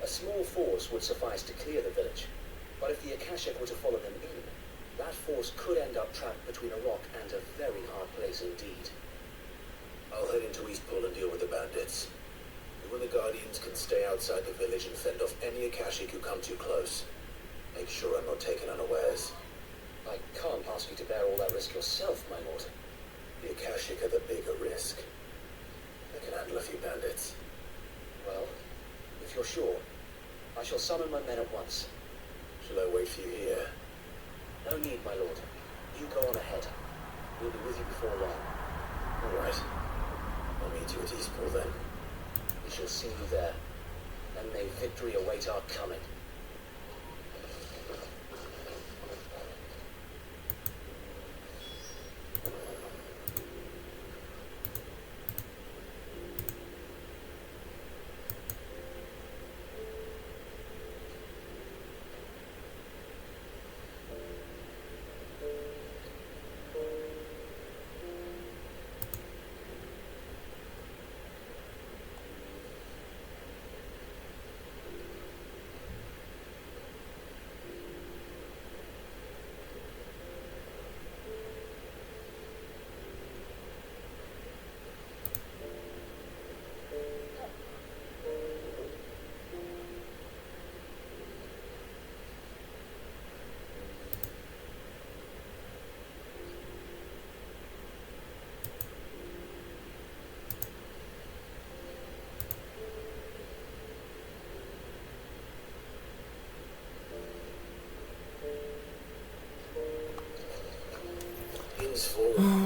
A small force would suffice to clear the village, but if the Akashic were to follow them in, that force could end up trapped between a rock and a very hard place indeed. I'll head into Eastpool and deal with the bandits. You and the Guardians can stay outside the village and fend off any Akashic who come too close. Make sure I'm not taken unawares. I can't ask you to bear all that risk yourself, my lord. The Akashic are the bigger risk. I can handle a few bandits. Well, if you're sure, I shall summon my men at once. Shall I wait for you here? No need, my lord. You go on ahead. We'll be with you before long. All right. I'll meet you at Eastpool then. We shall see you there, and may victory await our coming.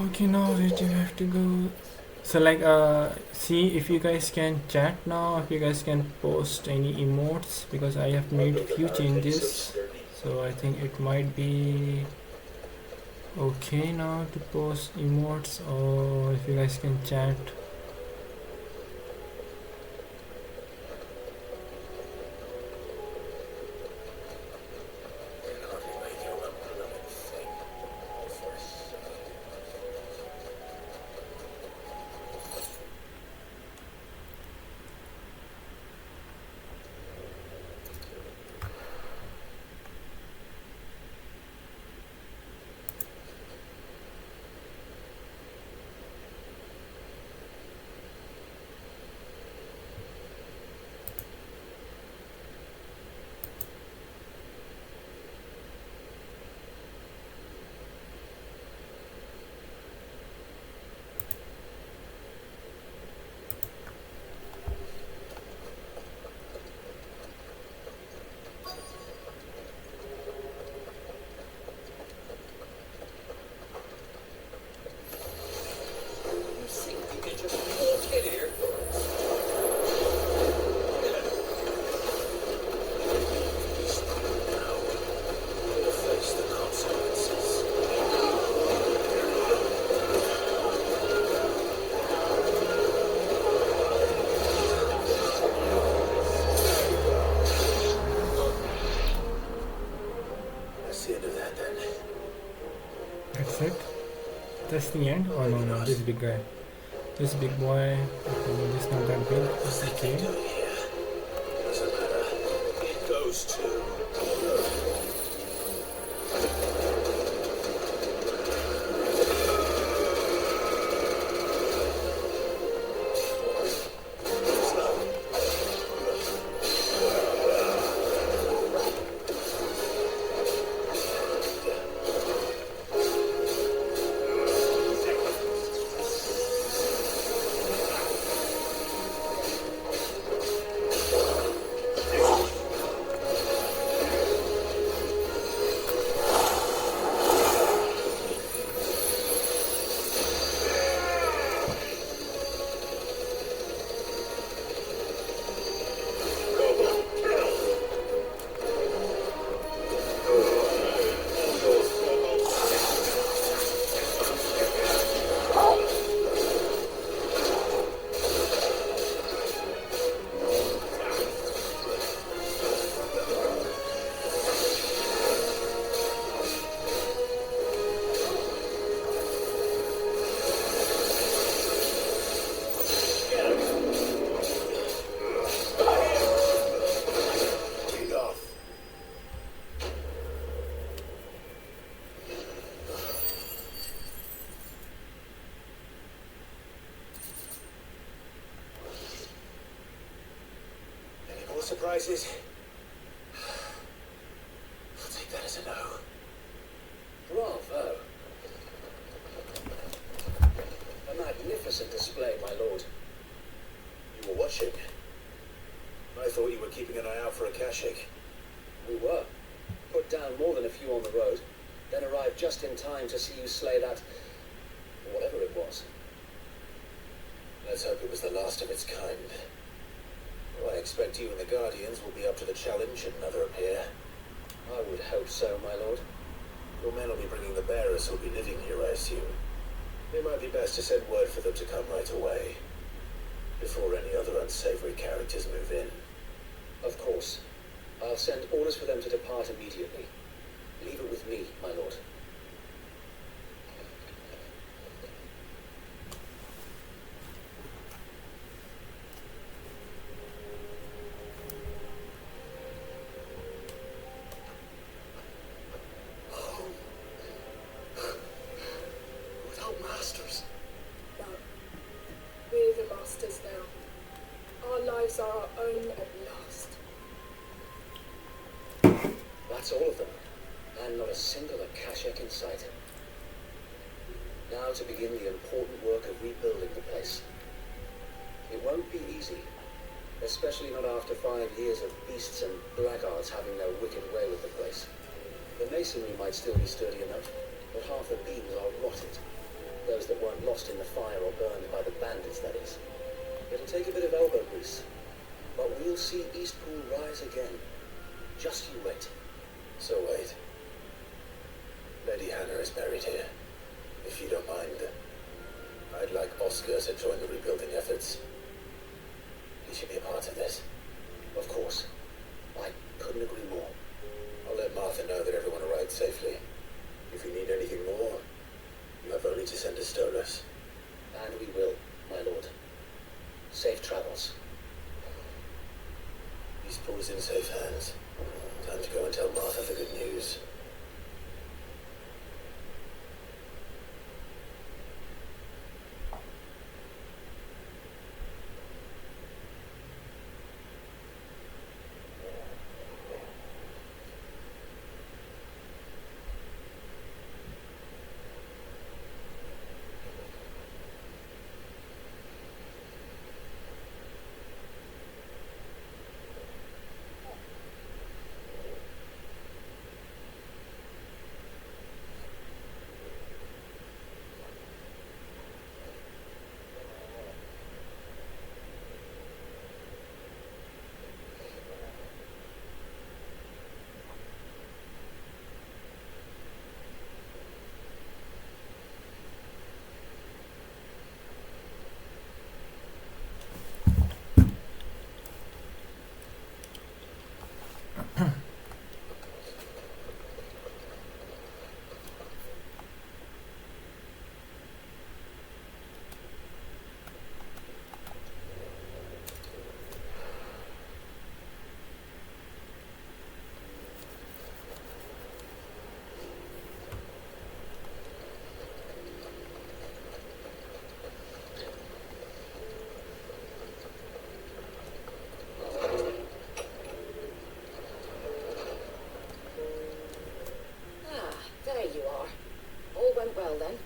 Okay, now where do you have to go? So like see if you guys can chat now, if you guys can post any emotes, because I have made few changes, so I think it might be okay now to post emotes, or if you guys can chat. That's the end? Oh no, no, this big guy. This big boy. Okay, this not that big. What's It's that thing okay. doing here? Doesn't matter. It goes to. Surprises? I'll take that as a no. Bravo. A magnificent display, my lord. You were watching. I thought you were keeping an eye out for a Kashik. We were. Put down more than a few on the road, then arrived just in time to see you slay that... whatever it was. Let's hope it was the last of its kind. Well, I expect you and the Guardians will be up to the challenge should another appear. I would hope so, my lord. Your men will be bringing the bearers who'll be living here, I assume. It might be best to send word for them to come right away, before any other unsavory characters move in. Of course. I'll send orders for them to depart immediately. Leave it with me, my lord. Without masters. No. We're the masters now. Our lives are our own at last. That's all of them, and not a single Akashak in sight. Now to begin the important work of rebuilding the place. It won't be easy, especially not after 5 years of beasts and blackguards having their wicked way with the place. The masonry might still be sturdy enough, but half the beams are rotted. Those that weren't lost in the fire or burned by the bandits, that is. It'll take a bit of elbow grease, but we'll see Eastpool rise again. Just you wait. So wait. Lady Hannah is buried here. If you don't mind, I'd like Oscar to join the rebuilding efforts. He should be a part of this. Of course. I couldn't agree more. I'll let Martha know that everyone arrived safely. If you need anything more, you have only to send a Stolas. And we will, my lord. Safe travels. Eastpool is in safe hands. Time to go and tell Martha the good news. well then.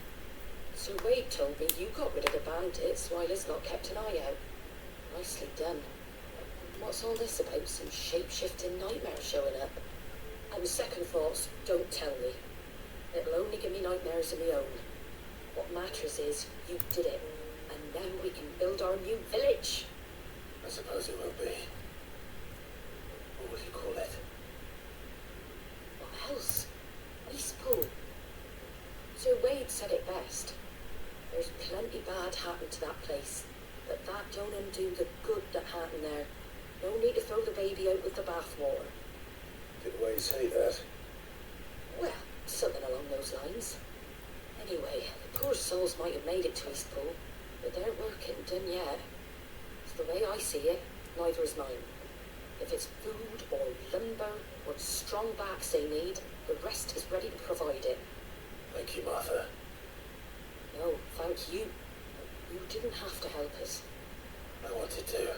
Sir Wade told me you got rid of the bandits while he's not kept an eye out. Nicely done. What's all this about some shape-shifting nightmare showing up? On second thoughts, don't tell me. It'll only give me nightmares of my own. What matters is you did it, and now we can build our new village. I suppose it will be. What will you call it? What else? Eastpool. Sir Wade said it best. There's plenty bad happened to that place, but that don't undo the good that happened there. No need to throw the baby out with the bathwater. Did Wade say that? Well, something along those lines. Anyway, the poor souls might have made it to Eastpool, but their work ain't done yet. It's the way I see it, neither is mine. If it's food or lumber or strong backs they need, the rest is ready to provide it. Thank you, Martha. No, thank you. You didn't have to help us. I wanted to.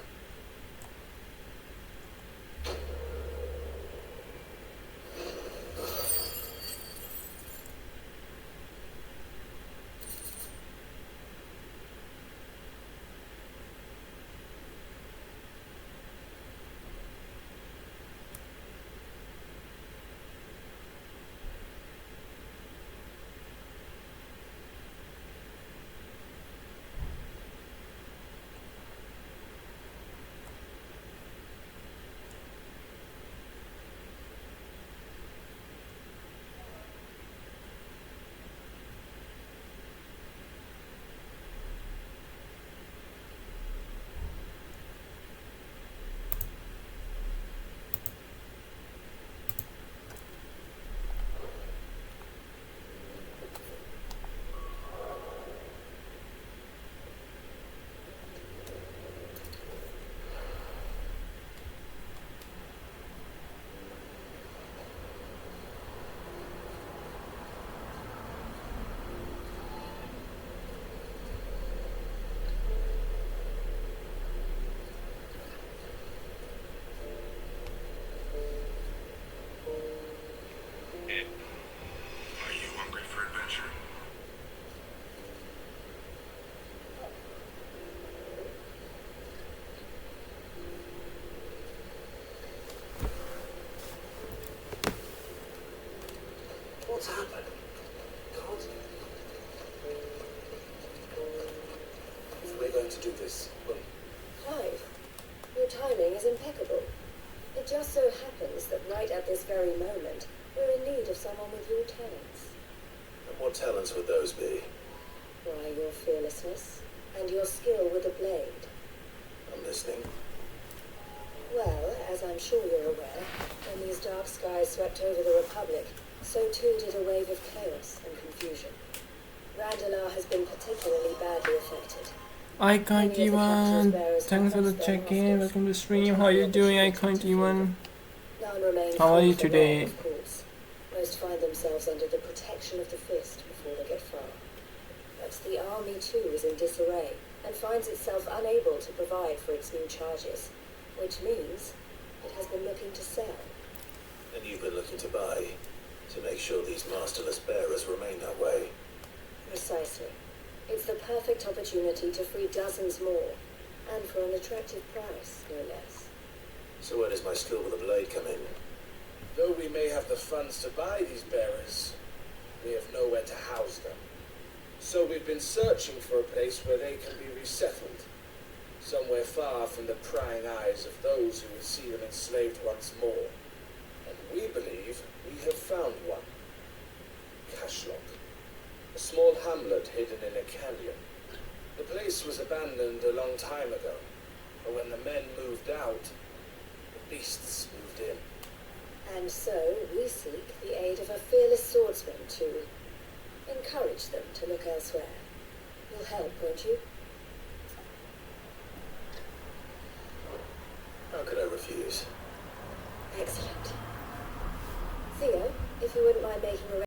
Are you hungry for adventure? What's happened? God. If we're going to do this, well, Clive, your timing is impeccable. It just so happens that right at this very moment, we're in need of someone with your talents. and what talents would those be? Why, your fearlessness and your skill with the blade. I'm listening. Well, as I'm sure you're aware, when these dark skies swept over the Republic, so too did a wave of chaos and confusion. Randalar has been particularly badly affected. I can't Many of the capture's even. bearers Thanks for have the lost their check-in. masters, Welcome to the stream. which How are you have doing? I restricted can't to freedom. even. None remain How are free you for long, today? of course. Most find themselves under the protection of the fist before they get far. But the army too is in disarray and finds itself unable to provide for its new charges, which means it has been looking to sell. And you've been looking to buy, to make sure these masterless bearers remain that way. Precisely. It's the perfect opportunity to free dozens more, and for an attractive price, no less. So where does my skill with the blade come in? Though we may have the funds to buy these bearers, we have nowhere to house them. So we've been searching for a place where they can be resettled. Somewhere far from the prying eyes of those who would see them enslaved once more. And we believe we have found one. Cashlock. A small hamlet hidden in a canyon. The place was abandoned a long time ago, but when the men moved out, the beasts moved in. And so we seek the aid of a fearless swordsman to encourage them to look elsewhere. You'll help, won't you? How could I refuse? Excellent. Theo, if you wouldn't mind making a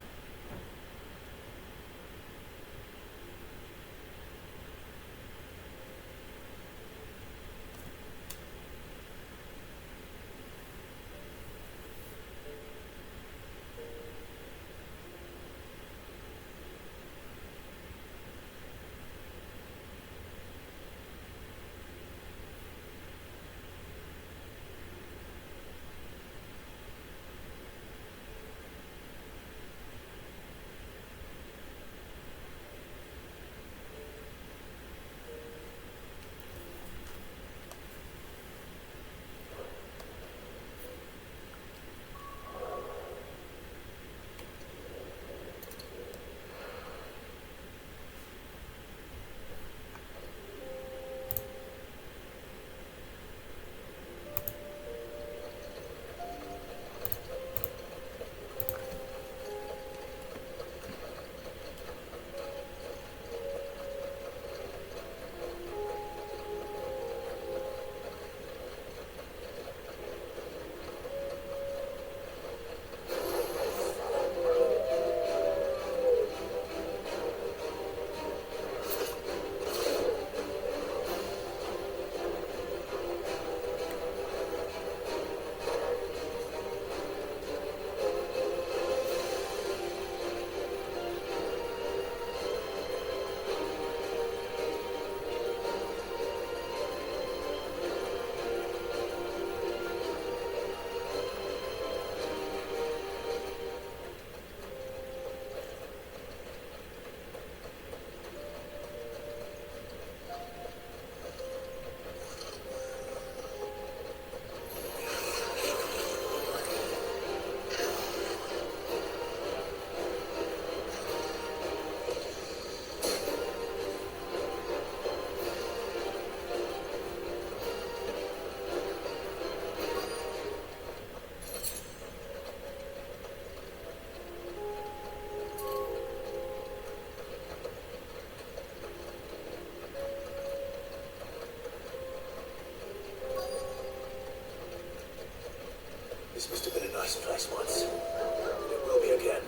place once. It will be again.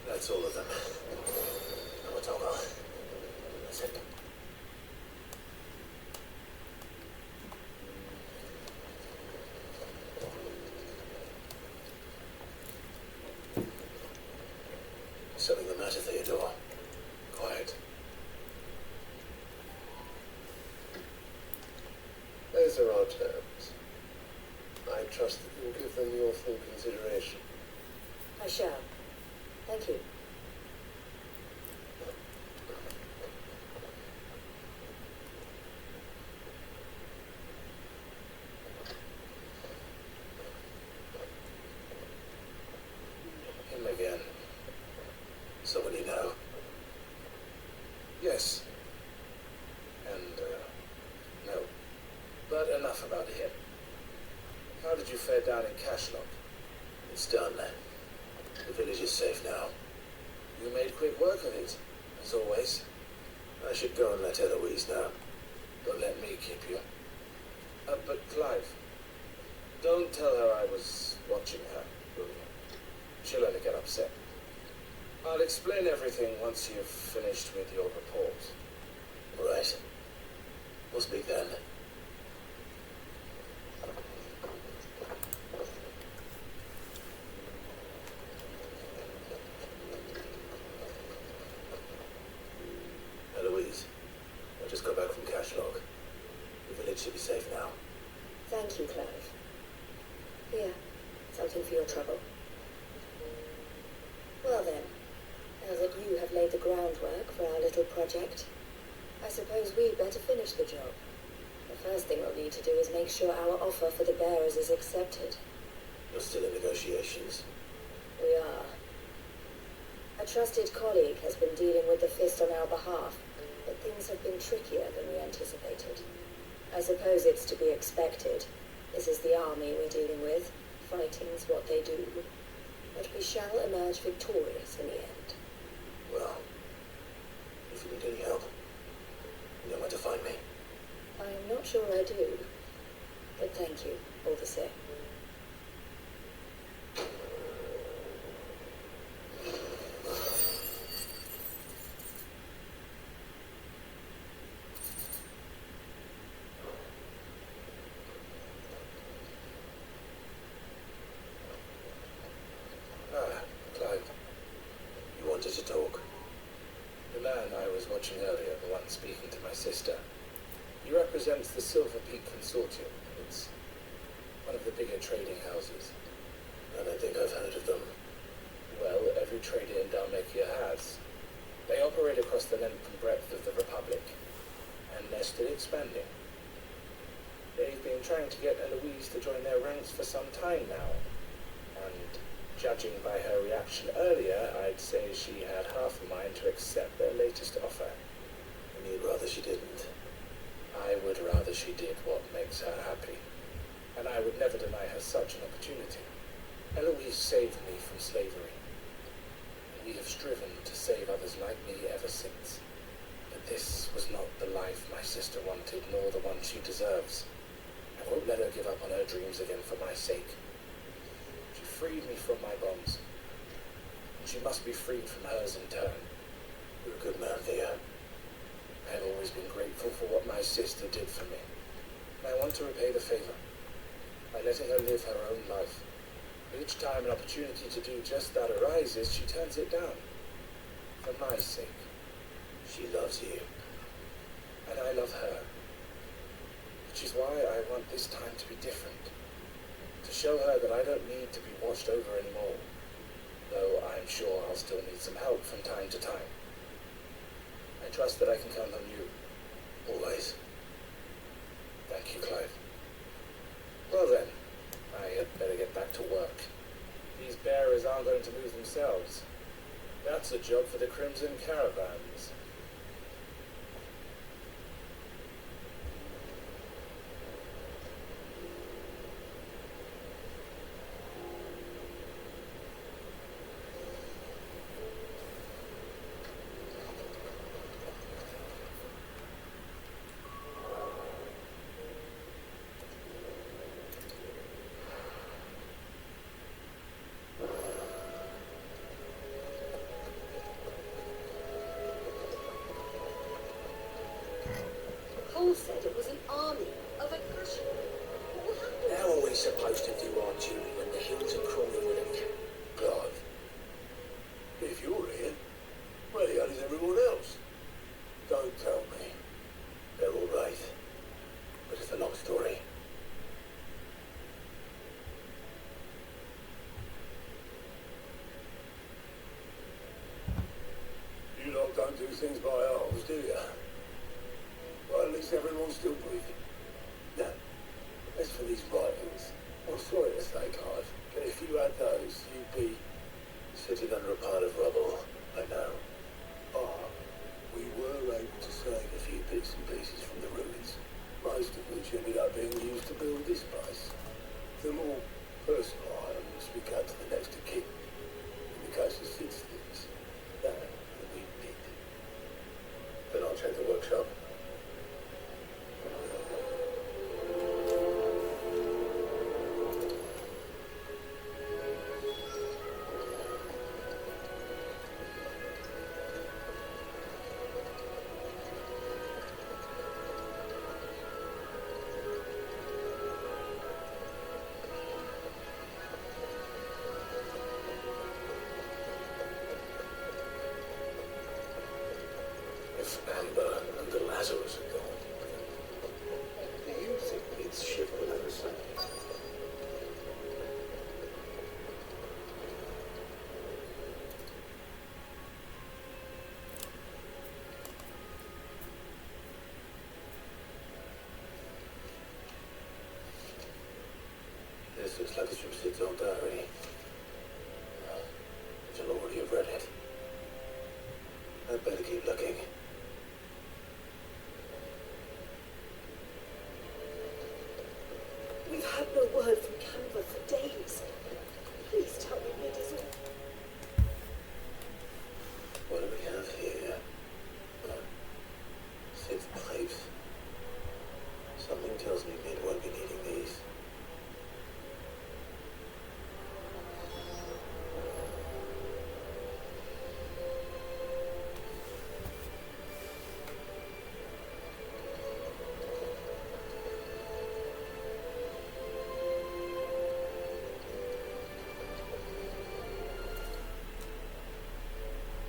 That's all of them. No more toggle. That's it. Something the matter, Theodore? Quiet. Those are our terms. I trust that you'll give them your full consideration. I shall. Thank you. Him again. Someone you know. Yes. And, no. But enough about him. How did you fare down in Cashlock? It's done. The village is safe now. You made quick work of it, as always. I should go and let Eloise know. Don't let me keep you. But Clive, don't tell her I was watching her, will you? She'll only get upset. I'll explain everything once you've finished with your report. All right. We'll speak then. Eloise, I just got back from Cashlock. The village should be safe now. Thank you, Clive. Here, something for your trouble. Well then, now that you have laid the groundwork for our little project, I suppose we'd better finish the job. The first thing we'll need to do is make sure our offer for the bearers is accepted. You're still in negotiations. We are. A trusted colleague has been dealing with the Fist on our behalf, but things have been trickier than we anticipated. I suppose it's to be expected. This is the army we're dealing with. Fighting's what they do. But we shall emerge victorious in the end. Well, if you need any help, you know where to find me. I'm not sure I do, but thank you, all the same. Clive, you wanted to talk? The man I was watching earlier, the one speaking to my sister, he represents the Silver Peak Consortium. It's one of the bigger trading houses. I don't think I've heard of them. Well, every trader in Dalmacia has. They operate across the length and breadth of the Republic, and they're still expanding. They've been trying to get Eloise to join their ranks for some time now, and judging by her reaction earlier, I'd say she had half a mind to accept their latest offer. And you'd rather she didn't. I would rather she did what makes her happy, and I would never deny her such an opportunity. Eloise saved me from slavery, and we have striven to save others like me ever since. But this was not the life my sister wanted, nor the one she deserves. I won't let her give up on her dreams again for my sake. She freed me from my bonds, and she must be freed from hers in turn. You're a good man, Theo. I have always been grateful for what my sister did for me, and I want to repay the favor by letting her live her own life. But each time an opportunity to do just that arises, she turns it down. For my sake. She loves you. And I love her. Which is why I want this time to be different. To show her that I don't need to be watched over anymore. Though I'm sure I'll still need some help from time to time. I trust that I can count on you. Always. Thank you, Clive. Well then, I had better get back to work. These bearers aren't going to move themselves. That's a job for the Crimson Caravans. Cole said it was an army of aggression. What will happen? How are we supposed to do our duty when the hills are crawling with them? Clive. If you're here, where the hell is everyone else? Don't tell me. They're all right. But it's a long story. You lot don't do things by halves, do you? Well, at least everyone's still breathing. Now, as for these writings, I'm sorry to say, Clive, but if you had those, you'd be sitting under a pile of rubble. I know. But we were able to save a few bits and pieces from the ruins, most of which ended up being used to build this place. The more personal items we got to the next of kin. In the case of Sid's things, that we did. Then I'll check the workshop. If Amber and the Lazarus are gone, do you think its ship will ever sink? This looks like it's from Sid's own diary. But you'll already have read it. I'd better keep looking. We've had no word from Canberra for days. Please tell me Mid is all. What do we have here? Sid's pipes. Something tells me Mid won't be needing these.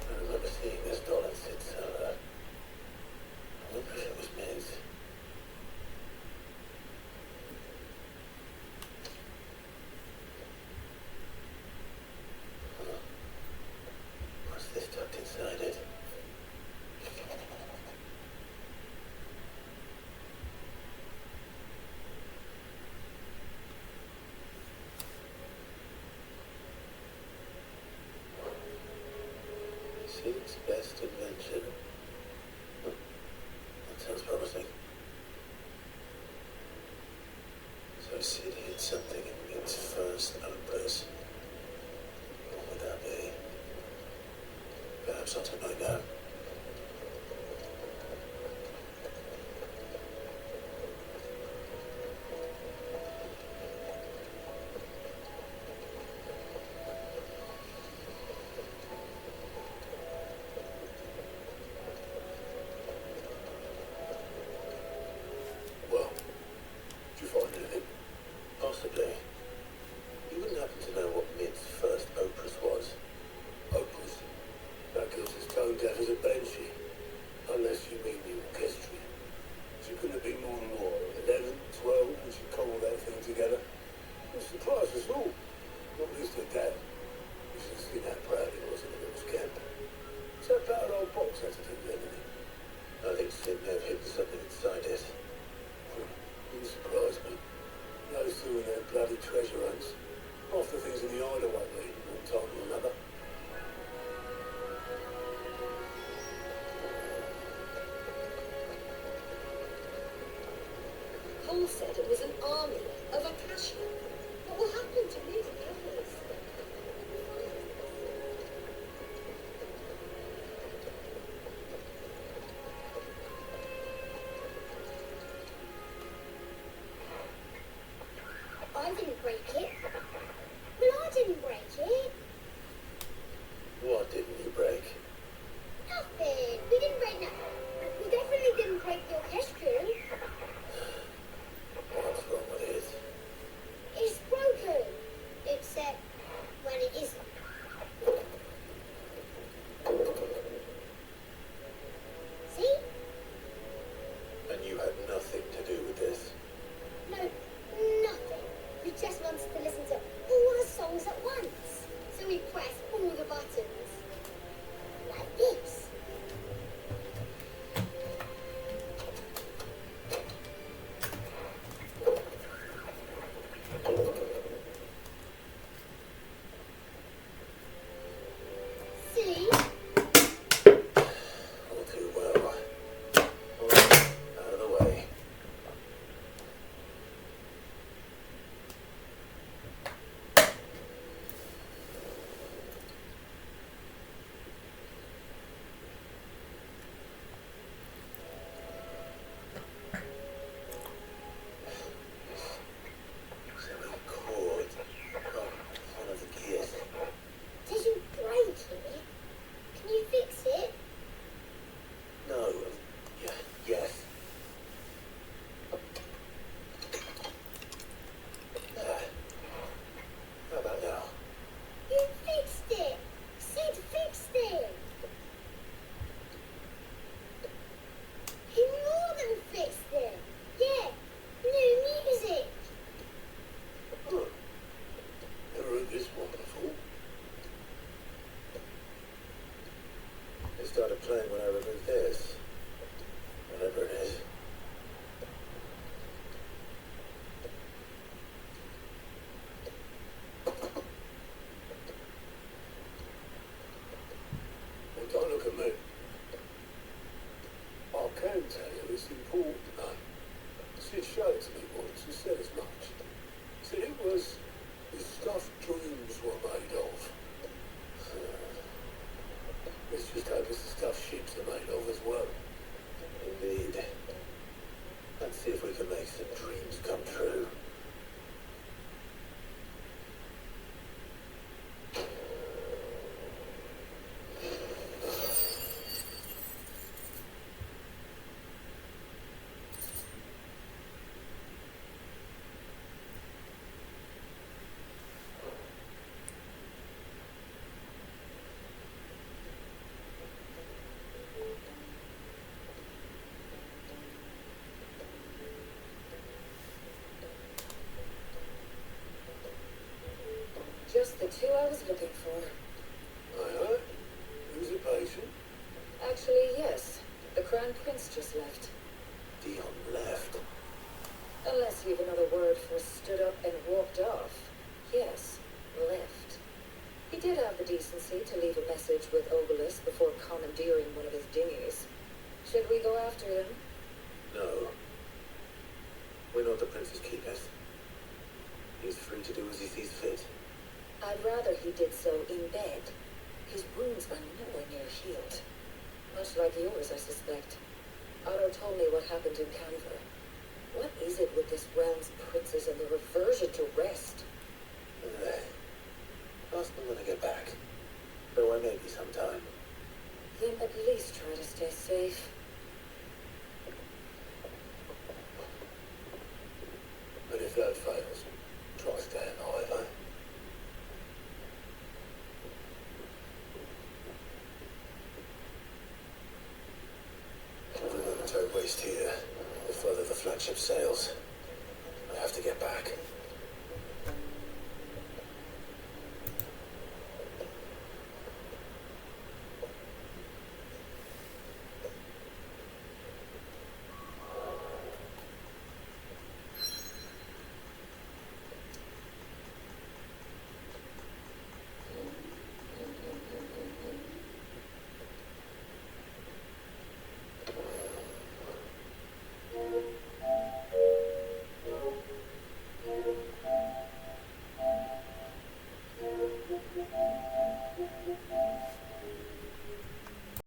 I remember seeing this doll in Sid's cellar. I wonder if it was Mid's. Huh. What's this tucked inside it? Sid's best adventure. Huh. That sounds promising. I said he had something in its first opus. What would that be? Perhaps I'll take my go. Well, did you find anything? Possibly. You wouldn't happen to know what Mid's first opus was? Opus? That girl's as tone deaf as a banshee. Unless you mean the orchestra. She couldn't have been more than more. 11, 12, when she cobbled that thing together. It surprised us all. Not least her dad. You should have seen how proud he was in the little camp. So that bad old box had to do with anything. I think Sid may have hidden something inside it. Wouldn't surprise me. Those two and their bloody treasure hunts. Half the things in the hideaway lead one time or another. Paul said it was an army of Akasha. What will happen to me and others? I didn't break it. Well, I didn't break it. What didn't you break? Nothing. We didn't break nothing. We definitely didn't break the orchestra. What's wrong with it? It's broken. Except when it isn't. See? And you had nothing to do with this? No, nothing. We just wanted to listen to all the songs at once. So we pressed all the buttons. Like this. See? All too well. All right, out of the way. So we chord on one of the gears. Did you break it? Can you fix it? No. Yes. There. How about now? You fixed it. Sid fixed it. He more than fixed it. Yeah. New music. Huh. Never heard this one before. It started playing when I removed this. Whatever it is. Well, don't look at me. I can tell you it's important, though. Sid showed it to me once and said as much. Said it was the stuff dreams were made of. Let's just hope it's the stuff ships are made of as well. Indeed. Let's see if we can make some dreams come true. Just the two I was looking for. Aye. Who's a patient? Actually, yes. The Crown Prince just left. Dion left. Unless you've another word for stood up and walked off. Yes, left. He did have the decency to leave a message with Obelisk before commandeering one of his dinghies. Should we go after him? No. We're not the prince's keepers. he's free to do as he sees fit. I'd rather he did so in bed. His wounds are nowhere near healed. Much like yours, I suspect. Otto told me what happened in Canver. What is it with this realm's princes and the reversion to rest? Ask them when I get back. Though I may be sometime. Then at least try to stay safe. But if that fails, try staying alive, eh? The further the tow waste here, the further the flagship sails.